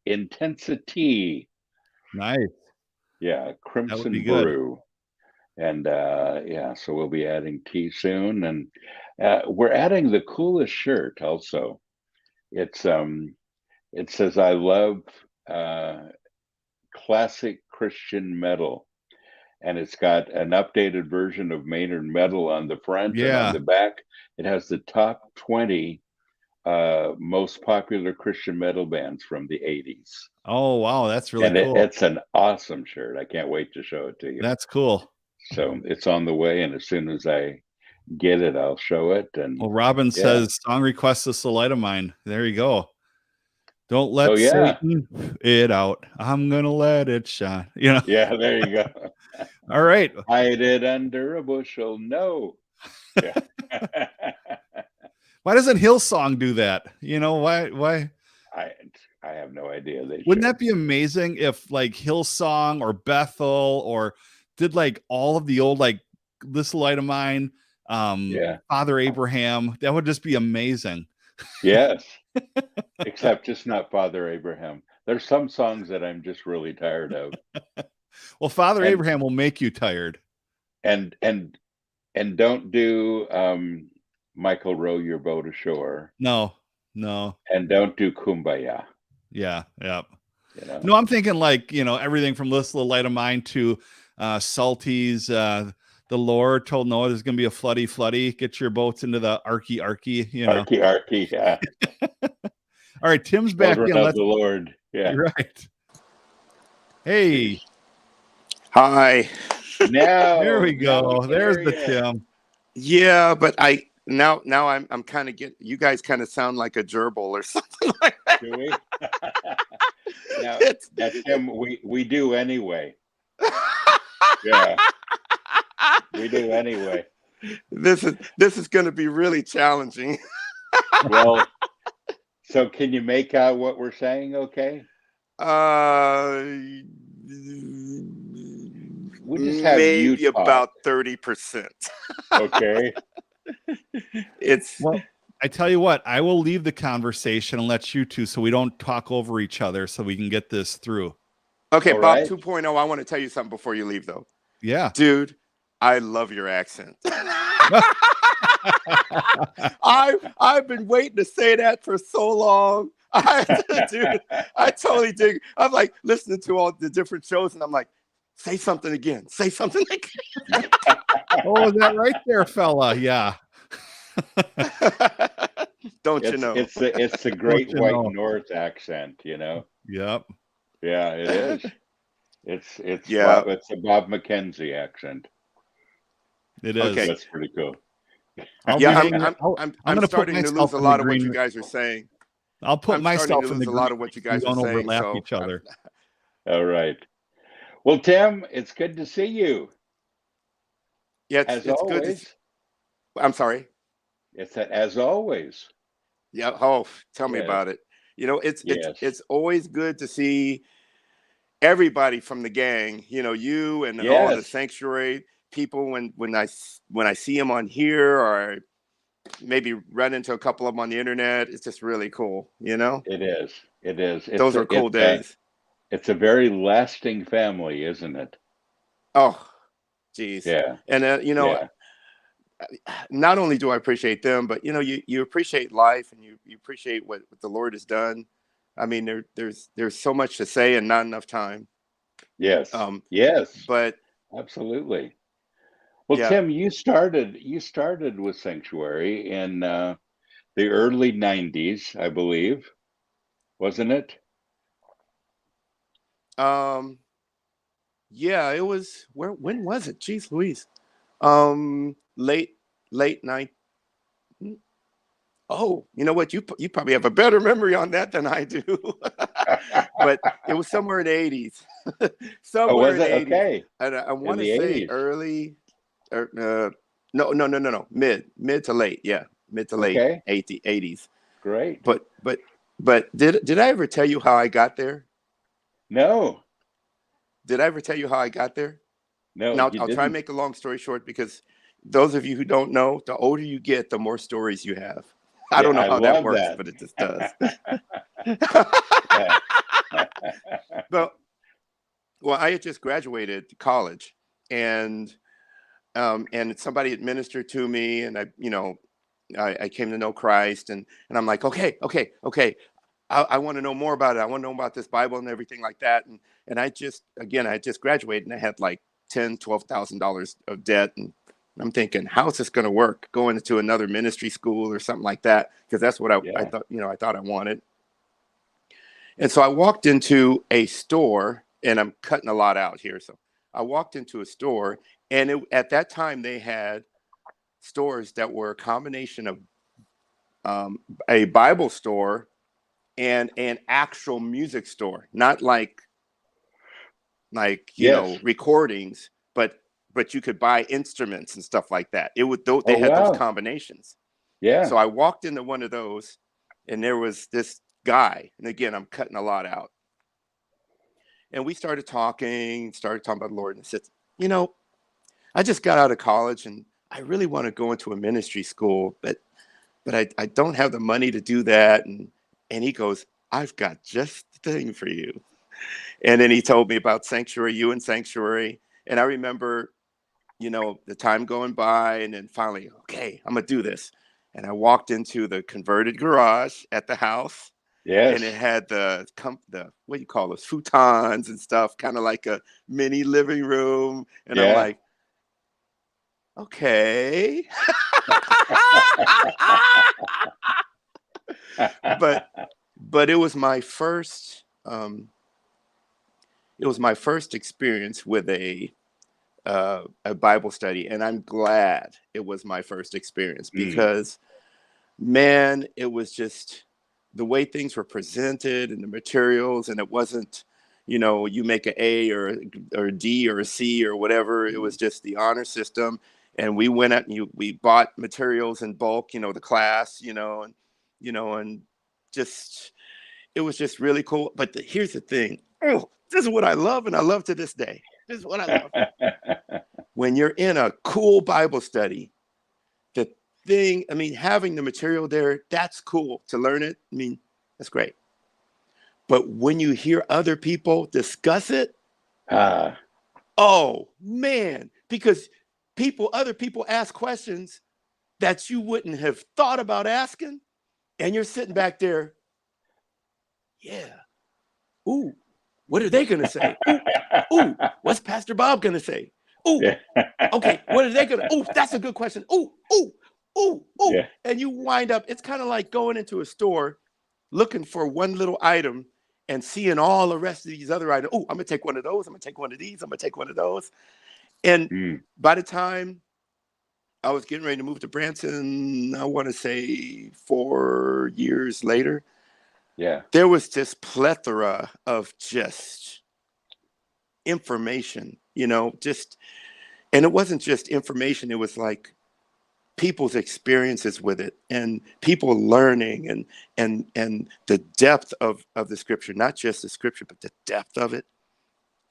intensity. Nice. Yeah, Crimson Brew. And so we'll be adding tea soon. And we're adding the coolest shirt also. It says, I love classic Christian metal. And it's got an updated version of Maynard Metal on the front, and on the back, it has the top 20 most popular Christian metal bands from the 80s. Oh, wow. That's really cool. It's an awesome shirt. I can't wait to show it to you. That's cool. So it's on the way, and as soon as I get it, I'll show it. And well, Robin says, song request is a light of mine. There you go. Don't let Satan it out. I'm going to let it shine. You know? Yeah, there you go. All right. Hide it under a bushel. No. Yeah. Why doesn't Hillsong do that? You know, why? I have no idea. Wouldn't that be amazing if like Hillsong or Bethel or did like all of the old, like This Light of Mine, Father Abraham? That would just be amazing. Yes. Except just not Father Abraham. There's some songs that I'm just really tired of. Well, Father Abraham will make you tired. And don't do Michael, Row Your Boat Ashore. No. No. And don't do kumbaya. Yeah. Yep. You know? No, I'm thinking like, you know, everything from this little light of mine to Salty's. The Lord told Noah there's going to be a floody. Get your boats into the arky, you know. Arky, yeah. All right, Tim's back Children in. of Let's. the Lord. Yeah. You're right. Hey. Hi. There we Now go. we can There's hear the you. Tim. Yeah, but now I'm kind of you guys kind of sound like a gerbil or something like that. Do we? Now, Tim, we do anyway. Yeah. We do anyway. This is going to be really challenging. Well, so can you make out what we're saying? Okay. We just have maybe you talk. about 30%. Okay. Well, I tell you what, I will leave the conversation and let you two so we don't talk over each other so we can get this through. Okay, All Bob right. 2.0, I want to tell you something before you leave, though. Yeah. Dude, I love your accent. I've been waiting to say that for so long. Dude, I totally dig. I'm like listening to all the different shows, and I'm like, say something again. Say something again. Oh, is that right there, fella? Yeah. Don't you know? It's the Great White North accent, you know. Yep. Yeah, it is. It's Yeah. It's a Bob McKenzie accent. It is. Okay. That's pretty cool. I'm starting to lose a lot of what you guys are saying. I'll put myself in the a lot of what you guys are saying. saying. Overlap So, each other. All right. Well, Tim, it's good to see you. Yeah, as it's always. good. I'm sorry. It's as always. Yeah. Oh, tell me about it. You know, it's always good to see everybody from the gang. You know, you and all the sanctuary people. When I see them on here, or maybe run into a couple of them on the internet, it's just really cool. You know, it is. Those are cool days. It's a very lasting family, isn't it? Oh, geez. Yeah. And you know. Not only do I appreciate them, but you know, you appreciate life, and you appreciate what the Lord has done. I mean, there's so much to say and not enough time. Yes. Yes. But absolutely. Well, yeah. Tim, you started with Sanctuary in the early 90s, I believe, wasn't it? Yeah, it was. When was it? Jeez Louise. Late night. Oh, you know what? You probably have a better memory on that than I do. But it was somewhere in the 80s. Somewhere in the 80s. Okay. And I want to say 80s. Early. No. Mid to late. Yeah, mid to late 80s. Great. But did I ever tell you how I got there? No. Did I ever tell you how I got there? No. Now I'll try and make a long story short, because those of you who don't know, the older you get, the more stories you have. I don't know how that works, but it just does. Well, I had just graduated college, and somebody had ministered to me, and I came to know Christ, and I'm like, okay. I want to know more about it. I want to know about this Bible and everything like that. And I just graduated, and I had like $10,000-$12,000 of debt, and I'm thinking, how is this going to work? Going into another ministry school or something like that, because that's what I thought. I thought I wanted. And so I walked into a store, and I'm cutting a lot out here. So I walked into a store, and at that time they had stores that were a combination of a Bible store and an actual music store, not like recordings, but you could buy instruments and stuff like that. They had those combinations. Yeah. So I walked into one of those, and there was this guy, and again, I'm cutting a lot out. And we started talking about the Lord, and I said, I just got out of college, and I really want to go into a ministry school, but I don't have the money to do that. And he goes, I've got just the thing for you. And then he told me about Sanctuary, you and Sanctuary. And I remember, the time going by, and then finally, okay, I'm going to do this. And I walked into the converted garage at the house. Yes. And it had the what do you call those, futons and stuff, kind of like a mini living room. And I'm like, okay. but it was my first experience with a Bible study, and I'm glad it was my first experience because man, it was just the way things were presented and the materials, and it wasn't, you make an A or a D or a C or whatever. It was just the honor system. And we went out and we bought materials in bulk, the class, and just, it was just really cool. But here's the thing. Oh, this is what I love. And I love to this day. This is what I love. When you're in a cool Bible study, having the material there, that's cool to learn it. That's great. But when you hear other people discuss it, oh man, because other people ask questions that you wouldn't have thought about asking, and you're sitting back there, yeah. Ooh, what are they gonna say? Ooh, what's Pastor Bob gonna say? Ooh, okay, what are they gonna? Ooh, that's a good question. Ooh. Yeah. And you wind up, it's kind of like going into a store looking for one little item and seeing all the rest of these other items. Oh, I'm gonna take one of those. I'm gonna take one of these. I'm gonna take one of those. And by the time I was getting ready to move to Branson, I want to say 4 years later, there was this plethora of just information, and it wasn't just information. It was like people's experiences with it and people learning and the depth of the scripture, not just the scripture, but the depth of it.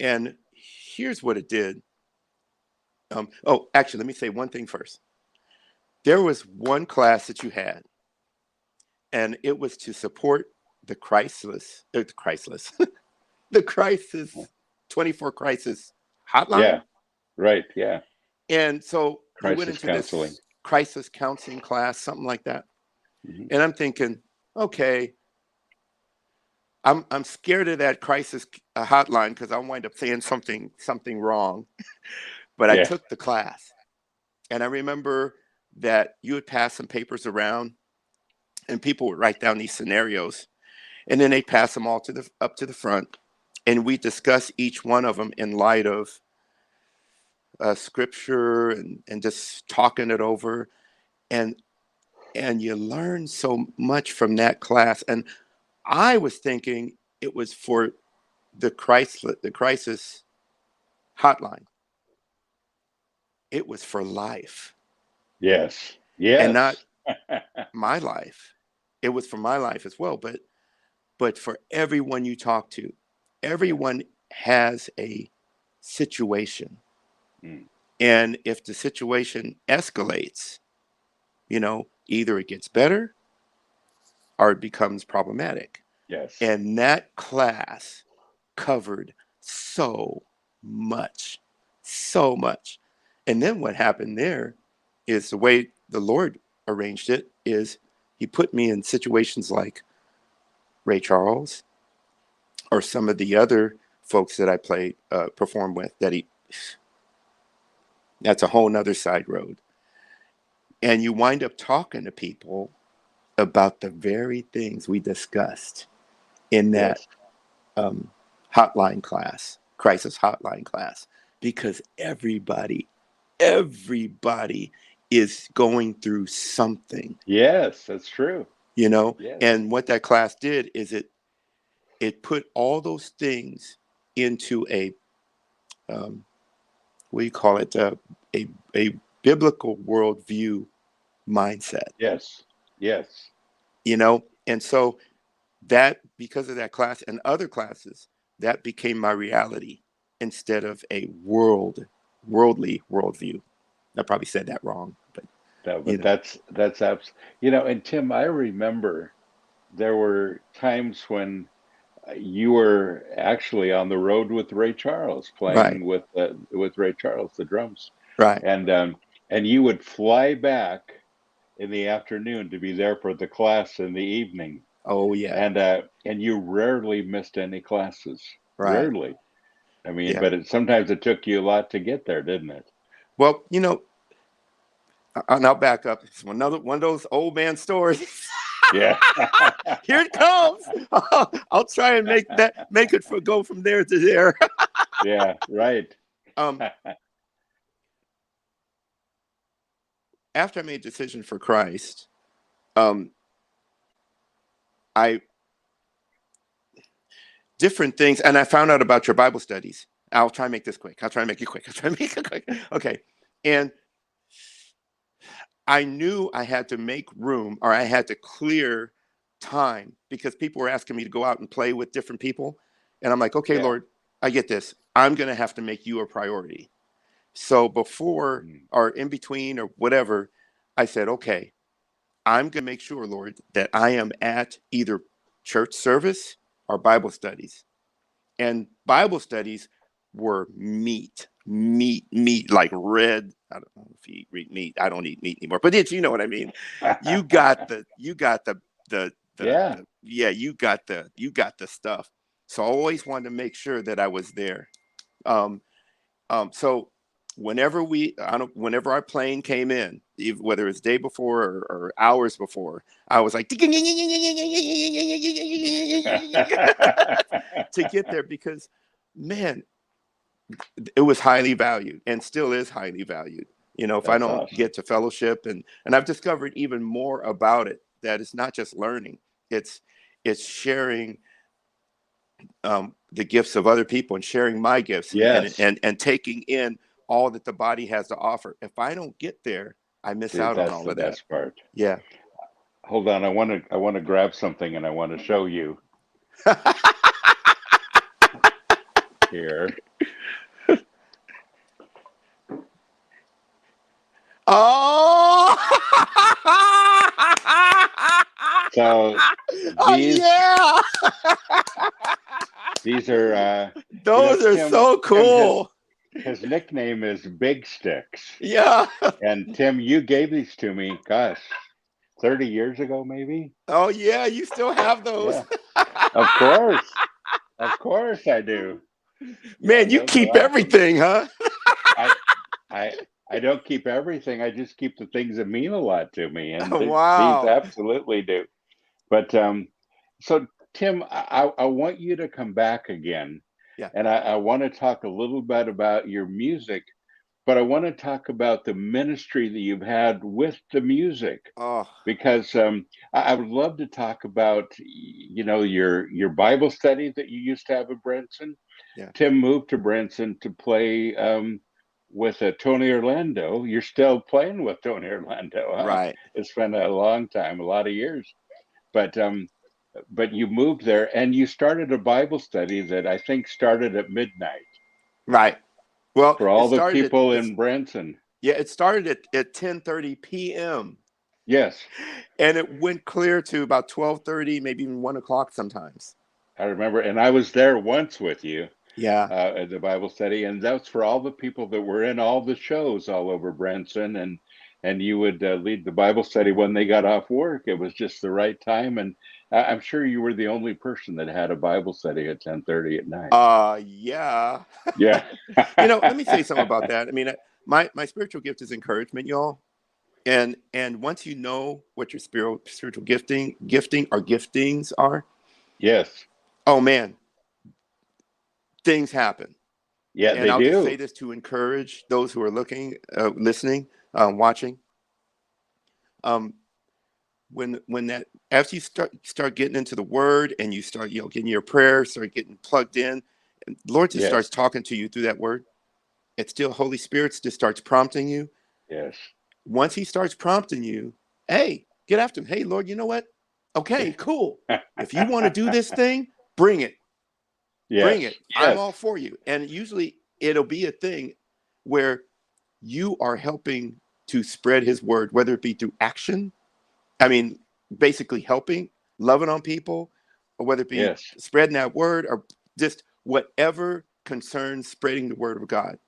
And here's what it did. Actually, let me say one thing first. There was one class that you had, and it was to support the crisis 24 crisis hotline. Yeah, right. Yeah. And so crisis we went into counseling. this crisis counseling class, something like that. And I'm thinking, okay, I'm scared of that crisis hotline because I'll wind up saying something wrong. But I took the class, and I remember that you would pass some papers around, and people would write down these scenarios, and then they pass them all up to the front, and we discuss each one of them in light of scripture and just talking it over, and you learn so much from that class. And I was thinking it was for the crisis hotline. It was for life. Yes. And not my life. It was for my life as well, but for everyone you talk to. Everyone has a situation. And if the situation escalates, either it gets better or it becomes problematic. Yes. And that class covered so much. And then what happened there is the way the Lord arranged it is he put me in situations like Ray Charles or some of the other folks that I performed with that's a whole nother side road. And you wind up talking to people about the very things we discussed in that hotline class, crisis hotline class, because everybody is going through something. Yes, that's true. Yes. And what that class did is it put all those things into a what do you call it? A biblical worldview mindset. Yes. And so that, because of that class and other classes, that became my reality instead of a worldly worldview. I probably said that wrong, but that's and Tim, I remember there were times when you were actually on the road with Ray Charles, playing with Ray Charles the drums, right? And you would fly back in the afternoon to be there for the class in the evening. Oh yeah. And you rarely missed any classes. Right. Rarely. I mean, Yeah. but sometimes it took you a lot to get there, didn't it? Well, and I'll back up. It's one of those old man stories. Yeah. Here it comes. I'll try and make it go from there to there. Yeah, right. After I made a decision for Christ, different things, and I found out about your Bible studies. I'll try and make this quick. I'll try and make it quick. Okay. And I knew I had to make room, or I had to clear time, because people were asking me to go out and play with different people. And I'm like, okay, Yeah. Lord, I get this. I'm going to have to make you a priority. So before or in between or whatever, I said, okay, I'm going to make sure, Lord, that I am at either church service or Bible studies. And Bible studies were meat, like red. I don't know if you eat meat. I don't eat meat anymore, but you know what I mean. You got the you got the stuff. So I always wanted to make sure that I was there. So whenever whenever our plane came in, whether it's day before or hours before, I was like to get there, because man, it was highly valued and still is highly valued. If I That's don't awesome. get to fellowship, and I've discovered even more about it, that it's not just learning, it's sharing the gifts of other people and sharing my gifts, Yes. and taking in all that the body has to offer. If I don't get there, I miss out on all of that. That's the best part. Yeah. Hold on, I want to grab something and I want to show you here. Oh. So these are those are Tim, so cool. His nickname is Big Sticks. Yeah. And Tim, you gave these to me, gosh, 30 years ago, maybe? Oh yeah, you still have those. Yeah. Of course I do. Man, you keep everything, huh? I don't keep everything. I just keep the things that mean a lot to me, and Wow. these absolutely do. But so Tim, I want you to come back again. Yeah. And I want to talk a little bit about your music, but I want to talk about the ministry that you've had with the music. Oh. Because I would love to talk about, your Bible study that you used to have at Branson. Yeah. Tim moved to Branson to play with Tony Orlando. You're still playing with Tony Orlando, huh? Right. It's been a long time, a lot of years. But you moved there and you started a Bible study that I think started at midnight. Right. Well, for all the people in Branson. Yeah, it started at 10:30 p.m. Yes. And it went clear to about 12:30, maybe even 1 o'clock sometimes. I remember, and I was there once with you. Yeah. At the Bible study, and that's for all the people that were in all the shows all over Branson, and you would lead the Bible study when they got off work. It was just the right time, and I'm sure you were the only person that had a Bible study at 10:30 at night. Yeah. Yeah. Let me say something about that. I mean, my spiritual gift is encouragement, y'all. And once you know what your spiritual gifting or giftings are, yes. Oh man, things happen. Yeah, and they I'll do. just say this to encourage those who are looking, listening, watching. When that, after you start getting into the Word, and you start getting your prayer, start getting plugged in, and the Lord just starts talking to you through that Word. It's still Holy Spirit just starts prompting you. Yes. Once He starts prompting you, hey, get after Him. Hey, Lord, you know what? Okay, cool. If you want to do this thing, bring it. Yes. Bring it. Yes. I'm all for you. And usually it'll be a thing where you are helping to spread His word, whether it be through action. I mean, basically helping, loving on people, or whether it be spreading that word, or just whatever concerns spreading the word of God.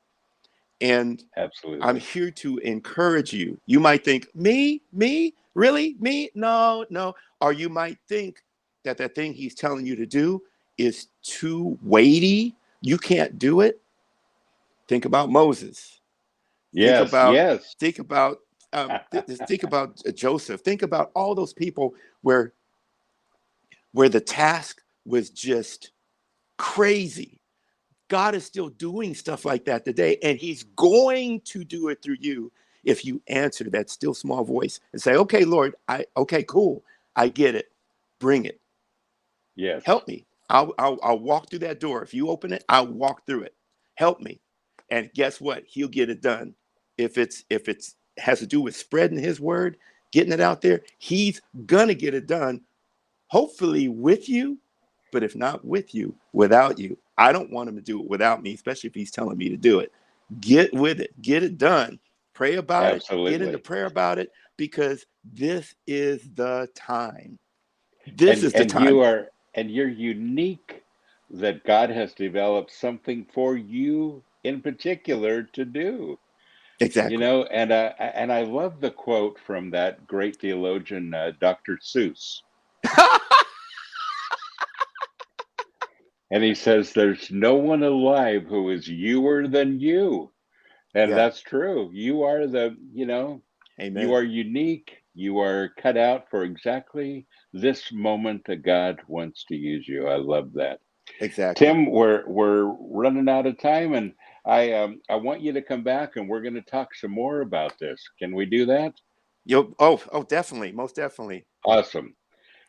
And Absolutely. I'm here to encourage you. You might think, me, really, me? No, no. Or you might think that the thing he's telling you to do is too weighty. You can't do it. Think about Moses. Think Yes, about yes. think about think about Joseph. Think about all those people where the task was just crazy. God is still doing stuff like that today, and he's going to do it through you if you answer that still small voice and say, okay, Lord, okay, cool. I get it. Bring it. Yes. Help me. I'll walk through that door. If you open it, I'll walk through it. Help me. And guess what? He'll get it done. If it's has to do with spreading his word, getting it out there, he's gonna get it done, hopefully with you, but if not with you, without you. I don't want him to do it without me, especially if he's telling me to do it. Get with it, get it done, pray about it, get into Absolutely. prayer about it, because this is the time. This is the And time. you're unique, that God has developed something for you in particular to do. Exactly. And I love the quote from that great theologian, Dr. Seuss. And he says, there's no one alive who is youer than you. And Yeah. that's true. You are Amen. you are unique. You are cut out for exactly this moment that God wants to use you. I love that. Exactly. Tim, we're running out of time, and I want you to come back, and we're going to talk some more about this. Can we do that? Definitely, most definitely. Awesome.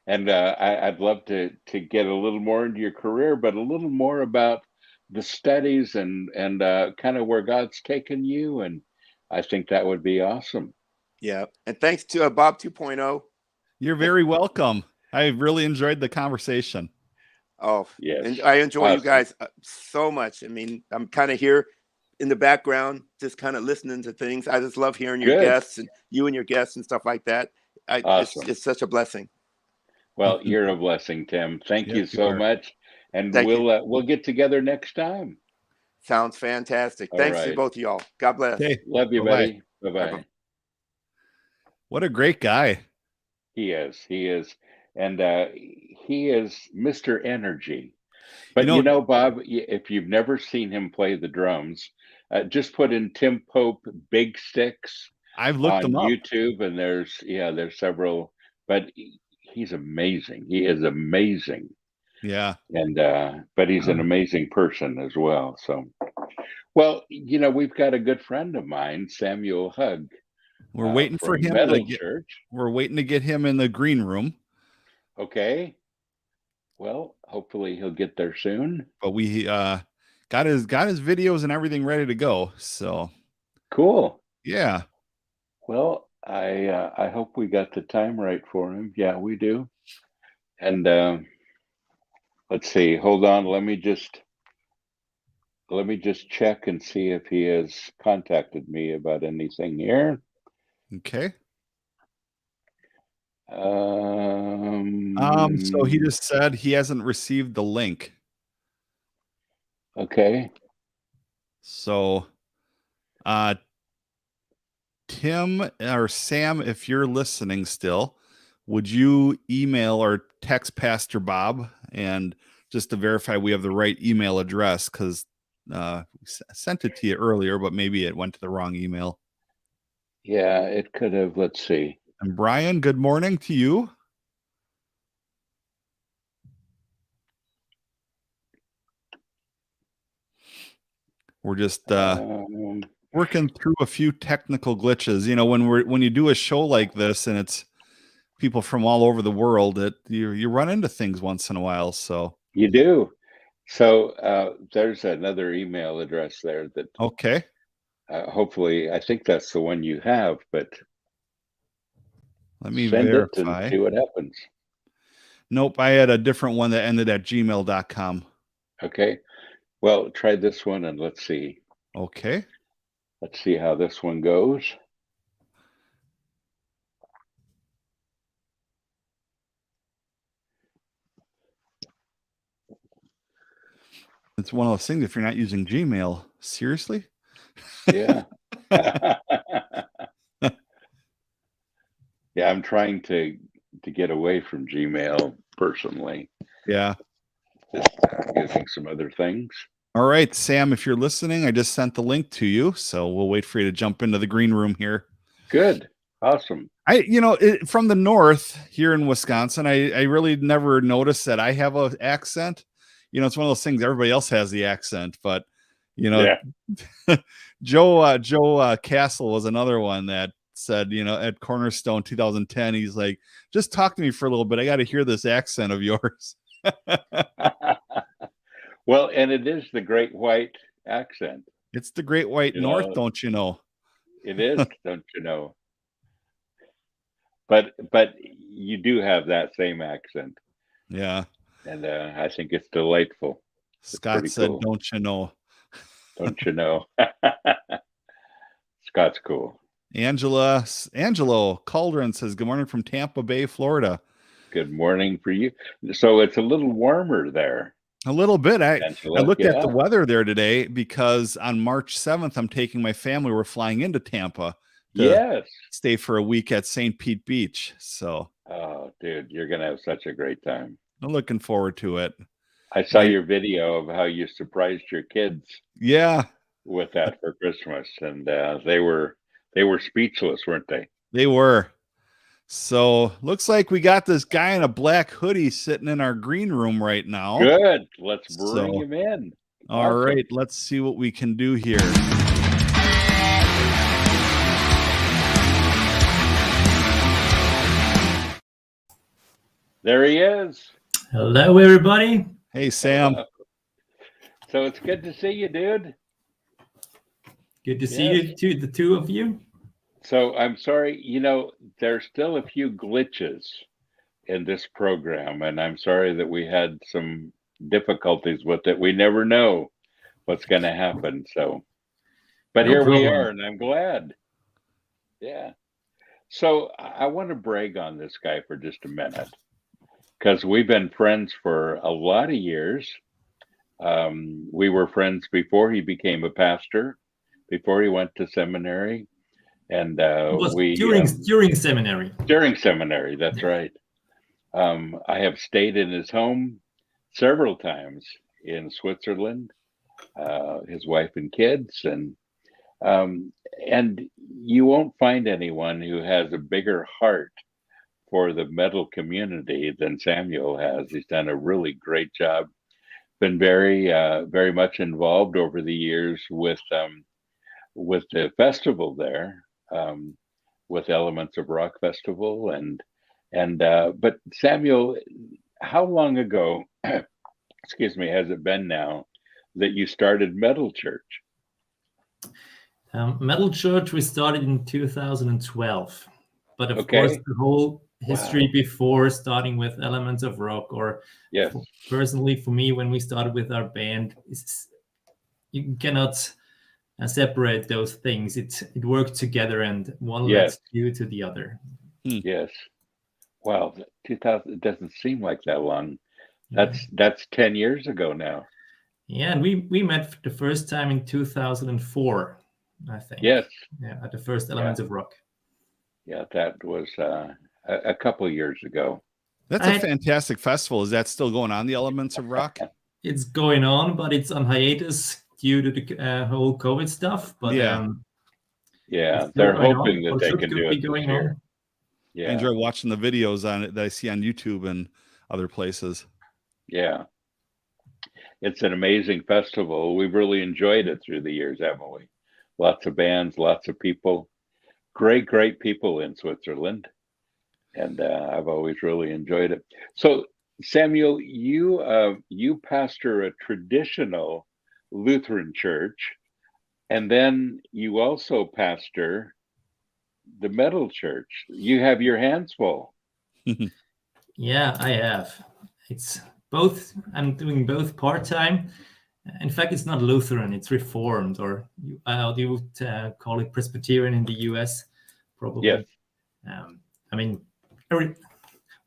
And I'd love to get a little more into your career, but a little more about the studies and kind of where God's taken you. And I think that would be awesome. Yeah. And thanks to Bob 2.0. You're very welcome. I really enjoyed the conversation. Oh, Yes. and I enjoy you Awesome. guys so much. I mean, I'm kind of here in the background, just kind of listening to things. I just love hearing your Good. guests and you and your guests and stuff like that. Awesome. It's such a blessing. Well, you're a blessing, Tim. Thank Yes, you you so are. much. And Thank you. we'll get together next time. Sounds fantastic. All Thanks to right. both of y'all. God bless. Okay. Love you, Bye-bye. buddy. Bye-bye. What a great guy. He is. He is. And he is Mr. Energy. But Bob, if you've never seen him play the drums, just put in Tim Pope Big Sticks I've looked on them up. YouTube, and there's several. But he's amazing. He is amazing. Yeah. And but he's an amazing person as well. So, well, we've got a good friend of mine, Samuel Hugg. We're waiting for from him Metal Church. We're waiting to get him in the green room. Okay. Well, hopefully he'll get there soon. But we got his videos and everything ready to go. So cool. Yeah. Well, I hope we got the time right for him. Yeah, we do. And let's see. Hold on. Let me just check and see if he has contacted me about anything here. Okay. So he just said he hasn't received the link. Okay. So Tim or Sam, if you're listening still, would you email or text Pastor Bob and just to verify we have the right email address, because we sent it to you earlier, but maybe it went to the wrong email. Yeah, it could have. Let's see. And Brian, good morning to you. We're just working through a few technical glitches. When you do a show like this and it's people from all over the world, you run into things once in a while. So you do. So there's another email address there that. Okay. Hopefully, I think that's the one you have, but let me send verify. it and see what happens. Nope, I had a different one that ended at gmail.com. Okay. Well, try this one and let's see. Okay. Let's see how this one goes. It's one of those things, if you're not using Gmail, seriously? Yeah. Yeah, I'm trying to get away from Gmail personally. Yeah. Just using some other things. All right, Sam, if you're listening, I just sent the link to you, so we'll wait for you to jump into the green room here. Good. Awesome. From the north here in Wisconsin, I really never noticed that I have an accent. It's one of those things, everybody else has the accent, but Yeah. Joe Castle was another one that said, at Cornerstone 2010, he's like, just talk to me for a little bit. I got to hear this accent of yours. Well, and it is the Great White accent. It's the Great White North, don't you know? It is, don't you know? But you do have that same accent. Yeah. And I think it's delightful. Scott said, cool. Don't you know? Don't you know? Scott's cool. Angelo Cauldron says, good morning from Tampa Bay, Florida. Good morning for you. So it's a little warmer there. A little bit. I looked at the weather there today because on March 7th, I'm taking my family. We're flying into Tampa. Yes. Stay for a week at St. Pete Beach. So. Oh, dude, you're going to have such a great time. I'm looking forward to it. I saw your video of how you surprised your kids. Yeah. With that for Christmas. And they were speechless, weren't they? They were. So looks like we got this guy in a black hoodie sitting in our green room right now. Good. Let's bring him in. All right. Let's see what we can do here. There he is. Hello, everybody. Hey, Sam. So it's good to see you, dude. Good to see you too, the two of you. So I'm sorry, there's still a few glitches in this program, and I'm sorry that we had some difficulties with it. We never know what's going to happen. So, but here we are, and I'm glad. Yeah. So I want to brag on this guy for just a minute, because we've been friends for a lot of years. We were friends before he became a pastor, before he went to seminary. And during seminary. During seminary, that's right. I have stayed in his home several times in Switzerland, his wife and kids, and you won't find anyone who has a bigger heart for the metal community than Samuel has. He's done a really great job. Been very, very much involved over the years with the festival there. With Elements of Rock Festival but Samuel, how long ago, excuse me, has it been now that you started Metal Church? Metal Church, we started in 2012, but of course the whole history before starting with Elements of Rock, or personally for me, when we started with our band, you cannot separate those things. It worked together, and one led you to the other. Yes. Wow, 2000. It doesn't seem like that long. That's 10 years ago now. Yeah, and we met the first time in 2004, I think. Yes. Yeah, at the first Elements of Rock. Yeah, that was a couple of years ago. That's a fantastic festival. Is that still going on, the Elements of Rock? It's going on, but it's on hiatus due to the whole COVID stuff, but they're hoping that they can do it this year. I enjoy watching the videos on it that I see on YouTube and other places. Yeah, it's an amazing festival. We've really enjoyed it through the years, haven't we? Lots of bands, lots of people, great people in Switzerland, and I've always really enjoyed it. So, Samuel, you pastor a traditional Lutheran church, and then you also pastor the Metal Church. You have your hands full. Yeah, I have. It's both. I'm doing both part-time. In fact, it's not Lutheran, it's Reformed, or you would call it Presbyterian in the US, probably. Yes. I mean,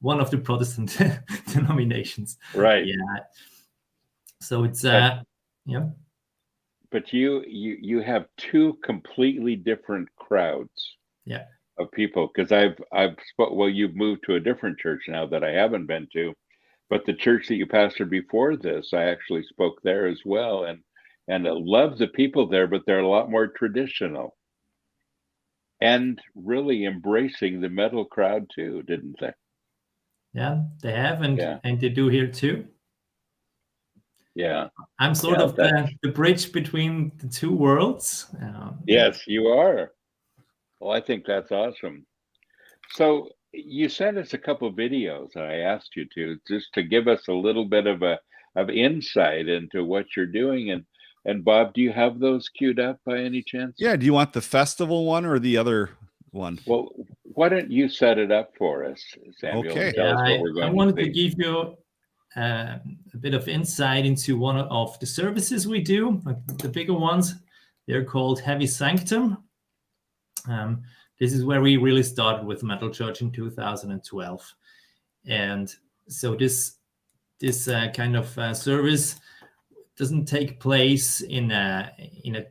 one of the Protestant denominations. Right. Yeah. So it's but you have two completely different crowds. Yeah. Of people, because well, you've moved to a different church now that I haven't been to, but the church that you pastored before this, I actually spoke there as well, and I love the people there, but they're a lot more traditional and really embracing the metal crowd too, didn't they? Yeah, they have, and they do here too. Yeah, I'm sort of the bridge between the two worlds. Yes, you are. Well, I think that's awesome. So you sent us a couple of videos that I asked you to, just to give us a little bit of insight into what you're doing. And Bob, do you have those queued up by any chance? Yeah. Do you want the festival one or the other one? Well, why don't you set it up for us, Samuel? Okay. Tell us what we're going I wanted to give you a bit of insight into one of the services we do, like the bigger ones. They're called Heavy Sanctum. This is where we really started with Metal Church in 2012, and so this kind of service doesn't take place in a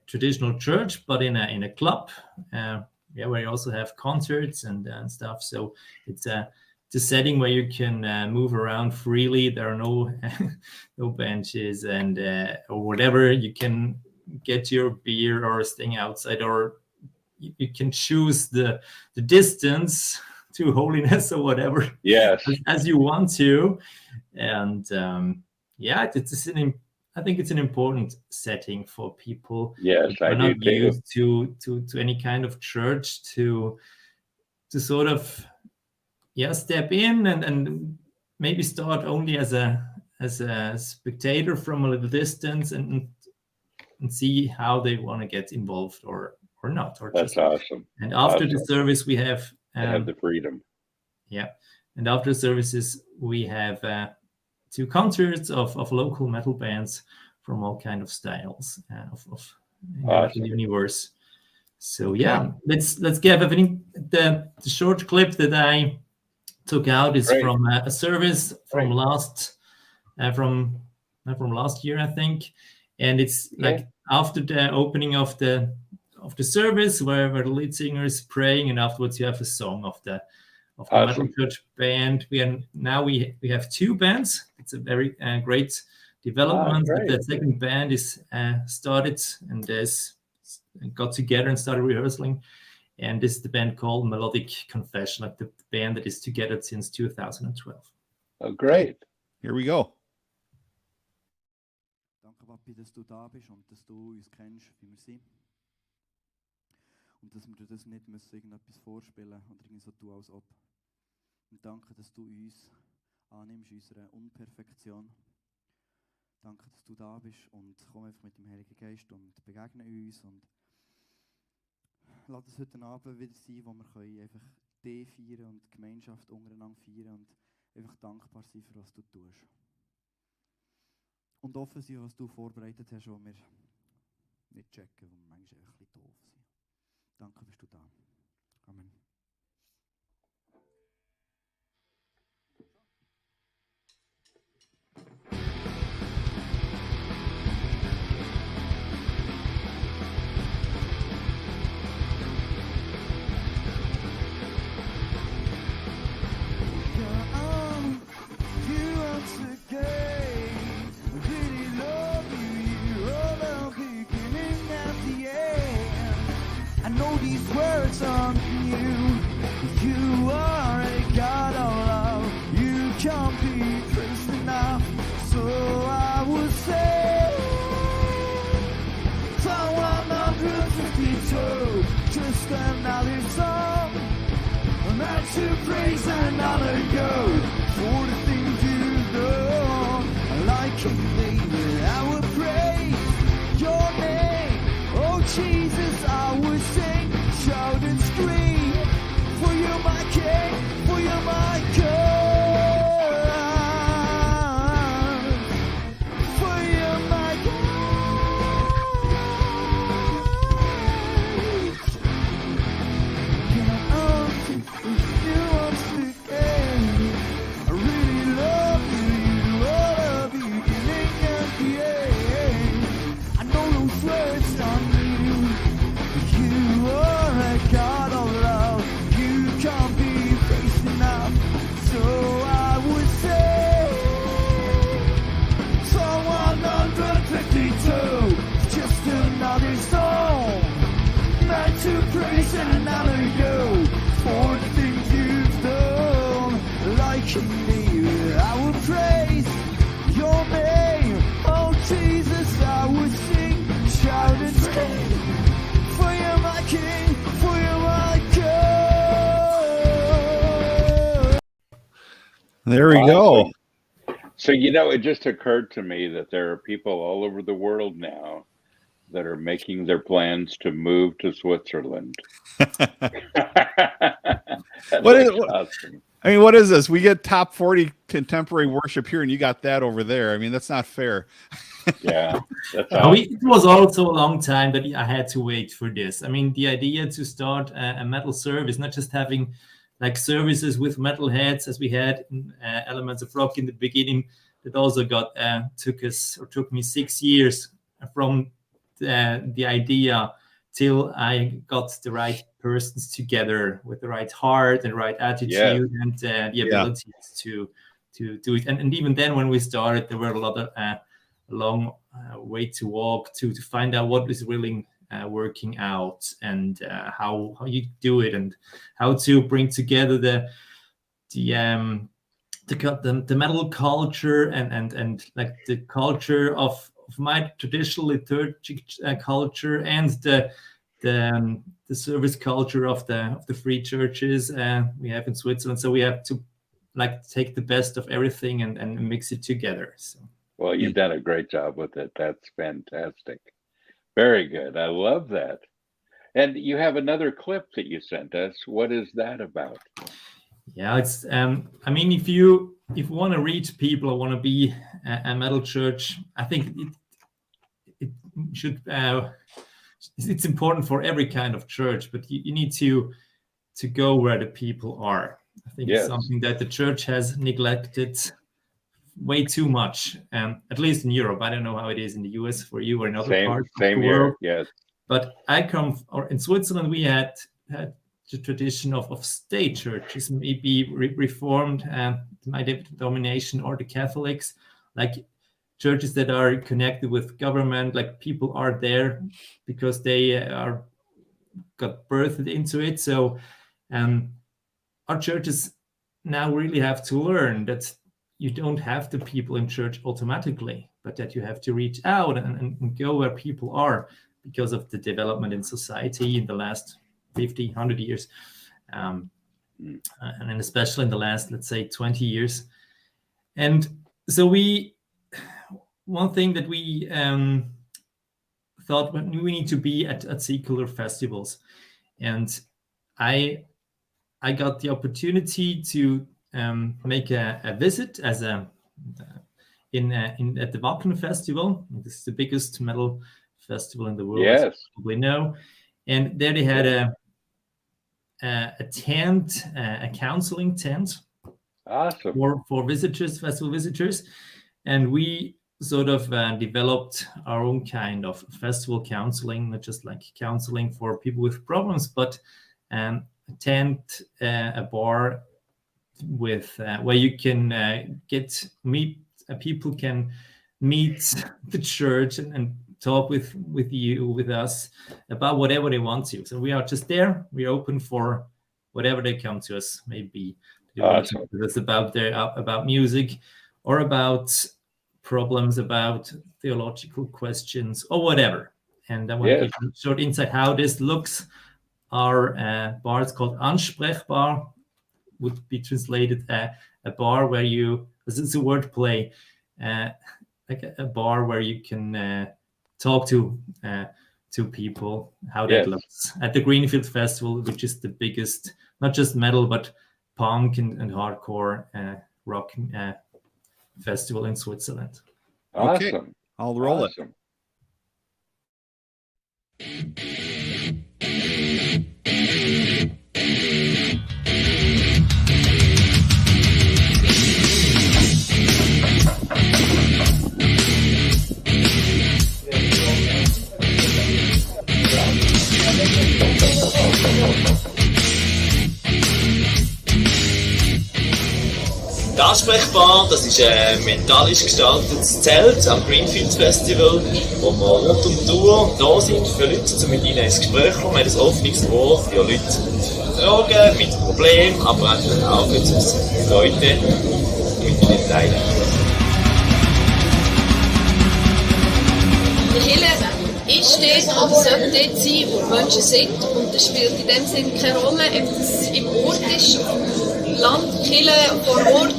traditional church, but in a club, where you also have concerts and stuff. So it's a setting where you can move around freely. There are no no benches and or whatever. You can get your beer or staying outside, or you can choose the distance to holiness or whatever, as you want to. And I think it's an important setting for people who are not used to any kind of church to sort of step in and maybe start only as a spectator from a little distance and see how they want to get involved or not. Or that's awesome. And after the service, we have the freedom. Yeah, and after services, we have 2 concerts of local metal bands from all kind of styles of the universe. So let's give the short clip that I took out is from a service from last year, I think, and it's like after the opening of the service where the lead singer is praying, and afterwards you have a song of the Metal Church band. We have 2 bands. It's a very great development. The second band is started and got together and started rehearsing. And this is the band called Melodic Confession, like the band that is together since 2012. Oh, great. Here we go. Danke, Papi, dass du da bist und dass du uns kennst, wie wir sind. Und dass wir dir das nicht irgendetwas vorspielen oder irgendwie so tun, als ob. Und danke, dass du uns annimmst, unsere Unperfektion. Danke, dass du da bist und komm einfach mit dem Heiligen Geist und begegne uns und lass es heute Abend wieder sein, wo wir einfach dich feiern und die Gemeinschaft untereinander feiern und einfach dankbar sein für was du tust. Und offen sein, was du vorbereitet hast, wo wir nicht checken, wo wir manchmal ein bisschen doof sind. Danke, bist du da. Amen. These words aren't new. You are a God of love. You can't be praised enough. So I would say Psalm 152, just another song that to praise and honor you for the things you've done. Like a baby, I would praise your name. Oh Jesus, I would sing, shout and scream, for you're my king, for you're my God, for you're my God. Come on, if you want to There we go. So, it just occurred to me that there are people all over the world now that are making their plans to move to Switzerland. Awesome. I mean, what is this? We get top 40 contemporary worship here, and you got that over there. I mean, that's not fair. Yeah. That's awesome. It was also a long time that I had to wait for this. I mean, the idea to start a metal service, not just having like services with metal heads as we had in Elements of Rock in the beginning, that also took me 6 years from the idea till I got the right persons together with the right heart and right attitude and the ability to do it. And even then, when we started, there were a lot of long way to walk to find out what is really working out and how you do it and how to bring together the metal culture and like the culture of my traditional liturgic culture and the service culture of the free churches we have in Switzerland. So we have to like take the best of everything and mix it together. So. Well, you've done a great job with it. That's fantastic. Very good. I love that. And you have another clip that you sent us. What is that about? Yeah, it's I mean, if you want to reach people or want to be a metal church, I think it should it's important for every kind of church, but you need to go where the people are. I think it's something that the church has neglected way too much, at least in Europe. I don't know how it is in the US for you or in other parts of the world. Yes. But in Switzerland, we had the tradition of state churches, maybe reformed my denomination or the Catholics, like churches that are connected with government, like people are there because they got birthed into it. So our churches now really have to learn that you don't have the people in church automatically, but that you have to reach out and go where people are because of the development in society in the last 50, 100 years. And then especially in the last, let's say, 20 years. And so one thing that we thought we need to be at secular festivals. And I got the opportunity to make a visit as at the Wacken Festival. This is the biggest metal festival in the world, as you probably know. And there they had a tent, a counseling tent, awesome, for visitors, festival visitors, and we sort of developed our own kind of festival counseling, not just like counseling for people with problems, but a tent, a bar with where you can people can meet the church and talk with us about whatever they want to. So we are just there. We're open for whatever they come to us. Maybe they want to talk to us about music or about problems, about theological questions or whatever. And I want to give you a short insight how this looks. Our bar is called Ansprechbar, would be translated a bar where this is a word play, like a bar where you can talk to people, how that looks at the Greenfield Festival, which is the biggest, not just metal, but punk and hardcore rock festival in Switzerland. Okay, I'll roll it. Die Ansprechbar, das ist ein metallisch gestaltetes Zelt am Greenfield Festival, wo wir rund um die Uhr da sind für Leute, um mit ihnen ins Gespräch zu kommen. Wir haben ein offenes Ohr für Leute mit Fragen, mit Problemen, aber auch für Freude mit ihnen teilen. Die Kirche ist dort oder sollte dort sein, wo Menschen sind, und das spielt in dem Sinne keine Rolle, ob das im Ort ist, Land, Kirche, vor Ort.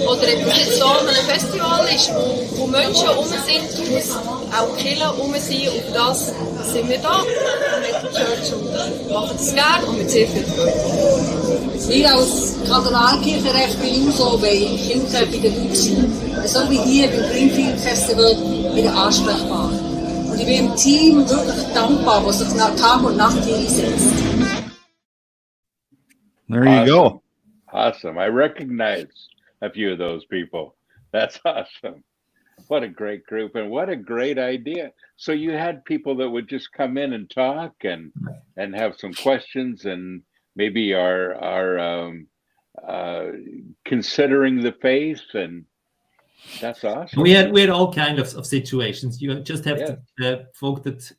Oder ob es jetzt so an einem Festival ist, wo Menschen rum sind, muss auch Kirche rum sein. Und das sind wir da mit der Church und machen das gerne und mit sehr viel Freude. Wir als Kathedralkirchenrecht bei ihm so, weil im Kirche bei den Leuten sind, so wie hier beim Greenfield Festival, wieder ansprechbar. Und ich bin im Team wirklich dankbar, was sich Tag und Nacht hier einsetzt. There you go. Awesome. I recognize a few of those people. That's awesome. What a great group and what a great idea. So you had people that would just come in and talk and have some questions and maybe are considering the faith, and that's awesome. We had all kinds of situations. You just have the folk that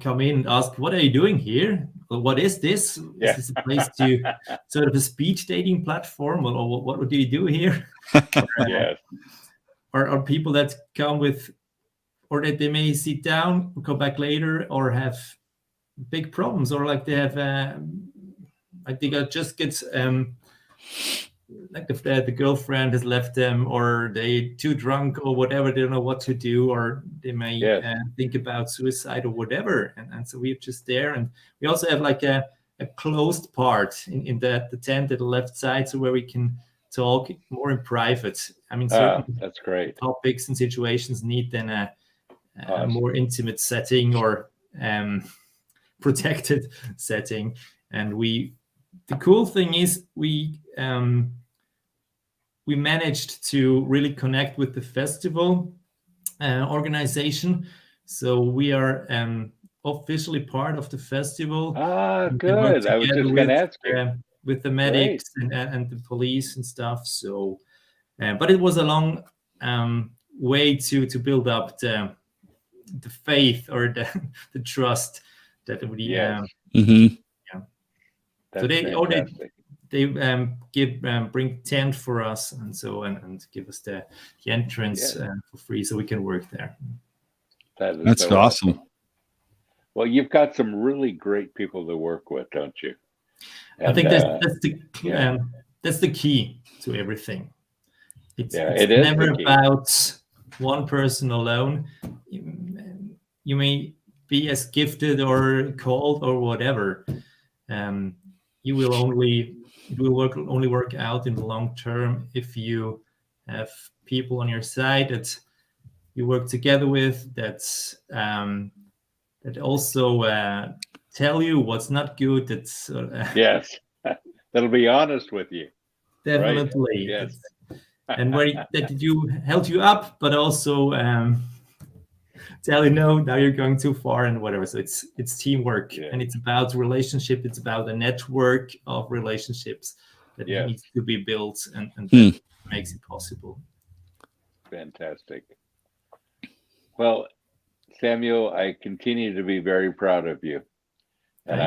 come in and ask, what are you doing here? Or what is this? Is this a place to sort of a speed dating platform, or what do you do here? Yes. Or people that come with, or that they may sit down, come back later, or have big problems, or like they have, I think it just gets, like if the girlfriend has left them, or they too drunk, or whatever, they don't know what to do, or they may think about suicide or whatever. And so we're just there. And we also have like a closed part in the tent at the left side, so where we can talk more in private. I mean, certain that's great. topics and situations need then a more intimate setting or protected setting. And the cool thing is we managed to really connect with the festival organization. So we are officially part of the festival. Good. I was just going to ask you. With the medics and the police and stuff. So, but it was a long way to build up the faith or the trust that we. So they bring tent for us and so and give us the entrance for free, so we can work there. That's so awesome. Well, you've got some really great people to work with, don't you? And, I think that's the key to everything. It's never about one person alone. You may be as gifted or called or whatever. It will only work out in the long term if you have people on your side that you work together with, that also tell you what's not good. That's yes, that'll be honest with you. Definitely. Right? Yes. And that you held you up, but also tell you no, now you're going too far and whatever. So it's teamwork, and it's about relationship. It's about a network of relationships that needs to be built, and that makes it possible. Fantastic. Well, Samuel, I continue to be very proud of you. And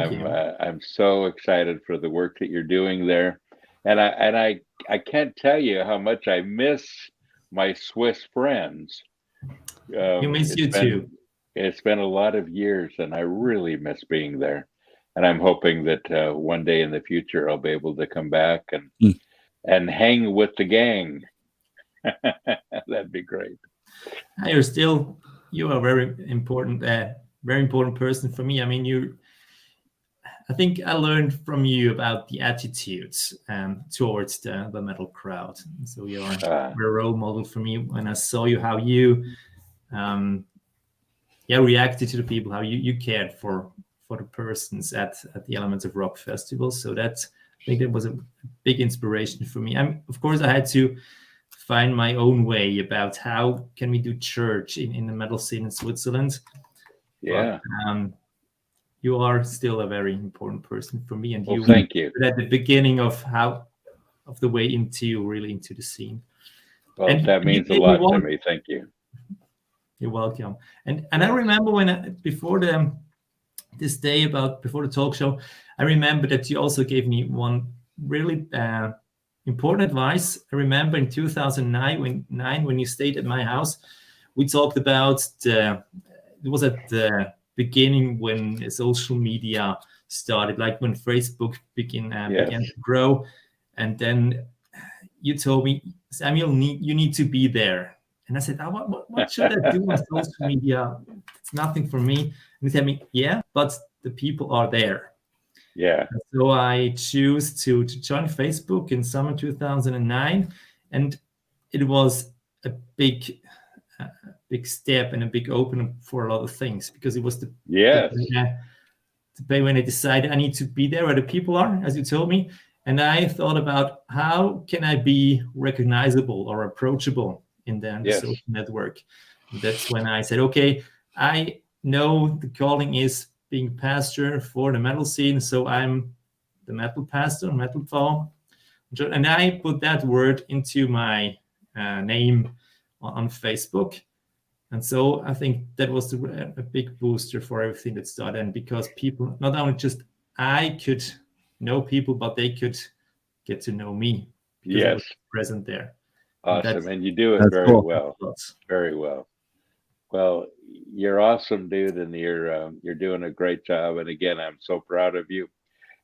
I'm so excited for the work that you're doing there. And I can't tell you how much I miss my Swiss friends. You miss you too. It's been a lot of years, and I really miss being there. And I'm hoping that one day in the future I'll be able to come back and hang with the gang. That'd be great. You are very important person for me. I mean, I think I learned from you about the attitudes towards the metal crowd. So you are a role model for me when I saw you, how you reacted to the people, how you cared for the persons at the Elements of Rock Festival. So I think that was a big inspiration for me. Of course, I had to find my own way about how can we do church in the metal scene in Switzerland. Yeah. But, you are still a very important person for me, and thank you. At the beginning of the way into the scene. Well, and that means a lot to me. Thank you. You're welcome. And I remember before the talk show, I remember that you also gave me one really important advice. I remember in 2009 when you stayed at my house, we talked about it was at the beginning when social media started, like when Facebook began to grow, and then you told me, Samuel, you need to be there. And I said, what should I do on social media? It's nothing for me. And he said me, yeah, but the people are there. Yeah. And so I choose to join Facebook in summer 2009. And it was a big step and a big opening for a lot of things, because it was the when I decided I need to be there where the people are, as you told me. And I thought about, how can I be recognizable or approachable in the social network? And that's when I said, okay, I know the calling is being pastor for the metal scene, so I'm the metal pastor, metal fall. And I put that word into my name on Facebook. And so I think that was a big booster for everything that started. And because people, not only just I could know people, but they could get to know me because I was present there. Awesome. And you do it very well. Very well. Well, you're awesome, dude. And you're doing a great job. And again, I'm so proud of you.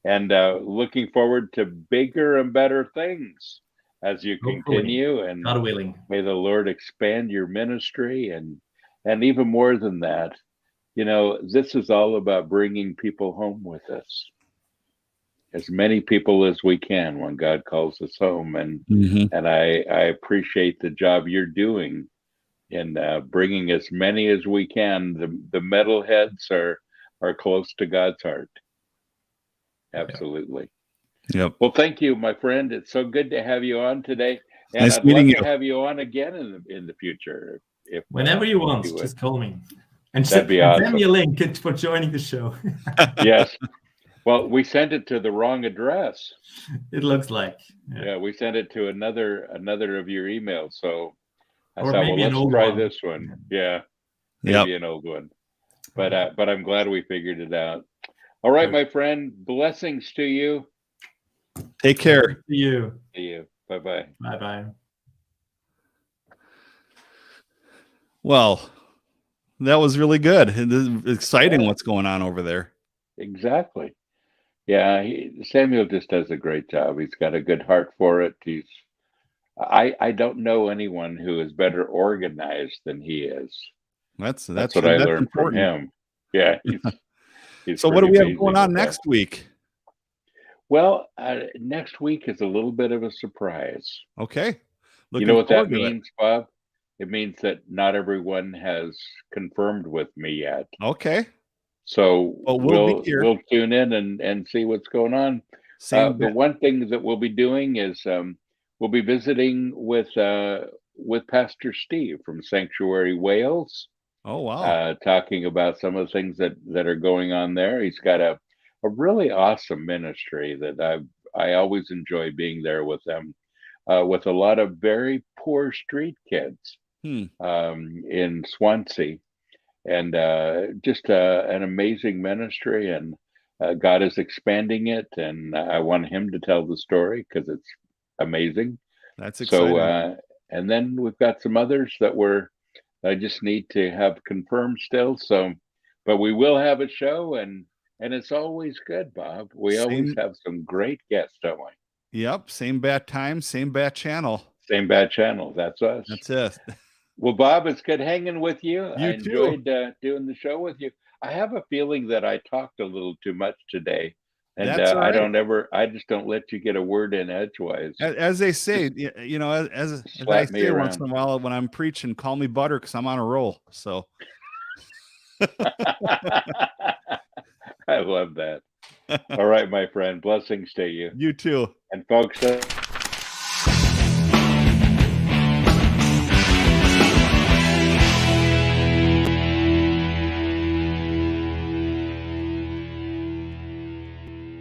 And looking forward to bigger and better things as you continue. And God willing, may the Lord expand your ministry. And even more than that, this is all about bringing people home with us. As many people as we can when God calls us home. And I appreciate the job you're doing in bringing as many as we can. The metalheads are close to God's heart. Absolutely. Yep. Well, thank you, my friend. It's so good to have you on today. And nice I'd meeting love you. to have you on again in the future. If whenever you want, just call me. And that'd be awesome. Send me a link for joining the show. Yes. Well, we sent it to the wrong address. It looks like. Yeah, we sent it to another of your emails. So I or thought, maybe well, let's try one. this one. Yeah, maybe an old one. But I'm glad we figured it out. All right, my friend. Blessings to you. Take care. To you. See you. Bye-bye. Bye-bye. Well, that was really good. It's exciting what's going on over there. Exactly. Yeah, Samuel just does a great job. He's got a good heart for it. I don't know anyone who is better organized than he is. That's what I learned from him. Yeah. He's so what do we have going on next week? Well, next week is a little bit of a surprise. Okay. You know what that means, Bob? It means that not everyone has confirmed with me yet. Okay. So we'll tune in and see what's going on. The one thing that we'll be doing is we'll be visiting with Pastor Steve from Sanctuary Wales. Oh wow! Talking about some of the things that are going on there. He's got a really awesome ministry that I always enjoy being there with them, with a lot of very poor street kids in Swansea. And just an amazing ministry, and God is expanding it, and I want him to tell the story because it's amazing. That's exciting. So, and then we've got some others that I just need to have confirmed still. So, but we will have a show, and it's always good, Bob. We always have some great guests, don't we? Yep. Same bat time, same bat channel. Same bat channel. That's us. That's it. Well, Bob, it's good hanging with you. I enjoyed too. Doing the show with you. I have a feeling that I talked a little too much today, and right. I just don't let you get a word in edgewise. As they say, as I say once in a while when I'm preaching, call me butter because I'm on a roll. So I love that. All right, my friend. Blessings to you. You too. And folks.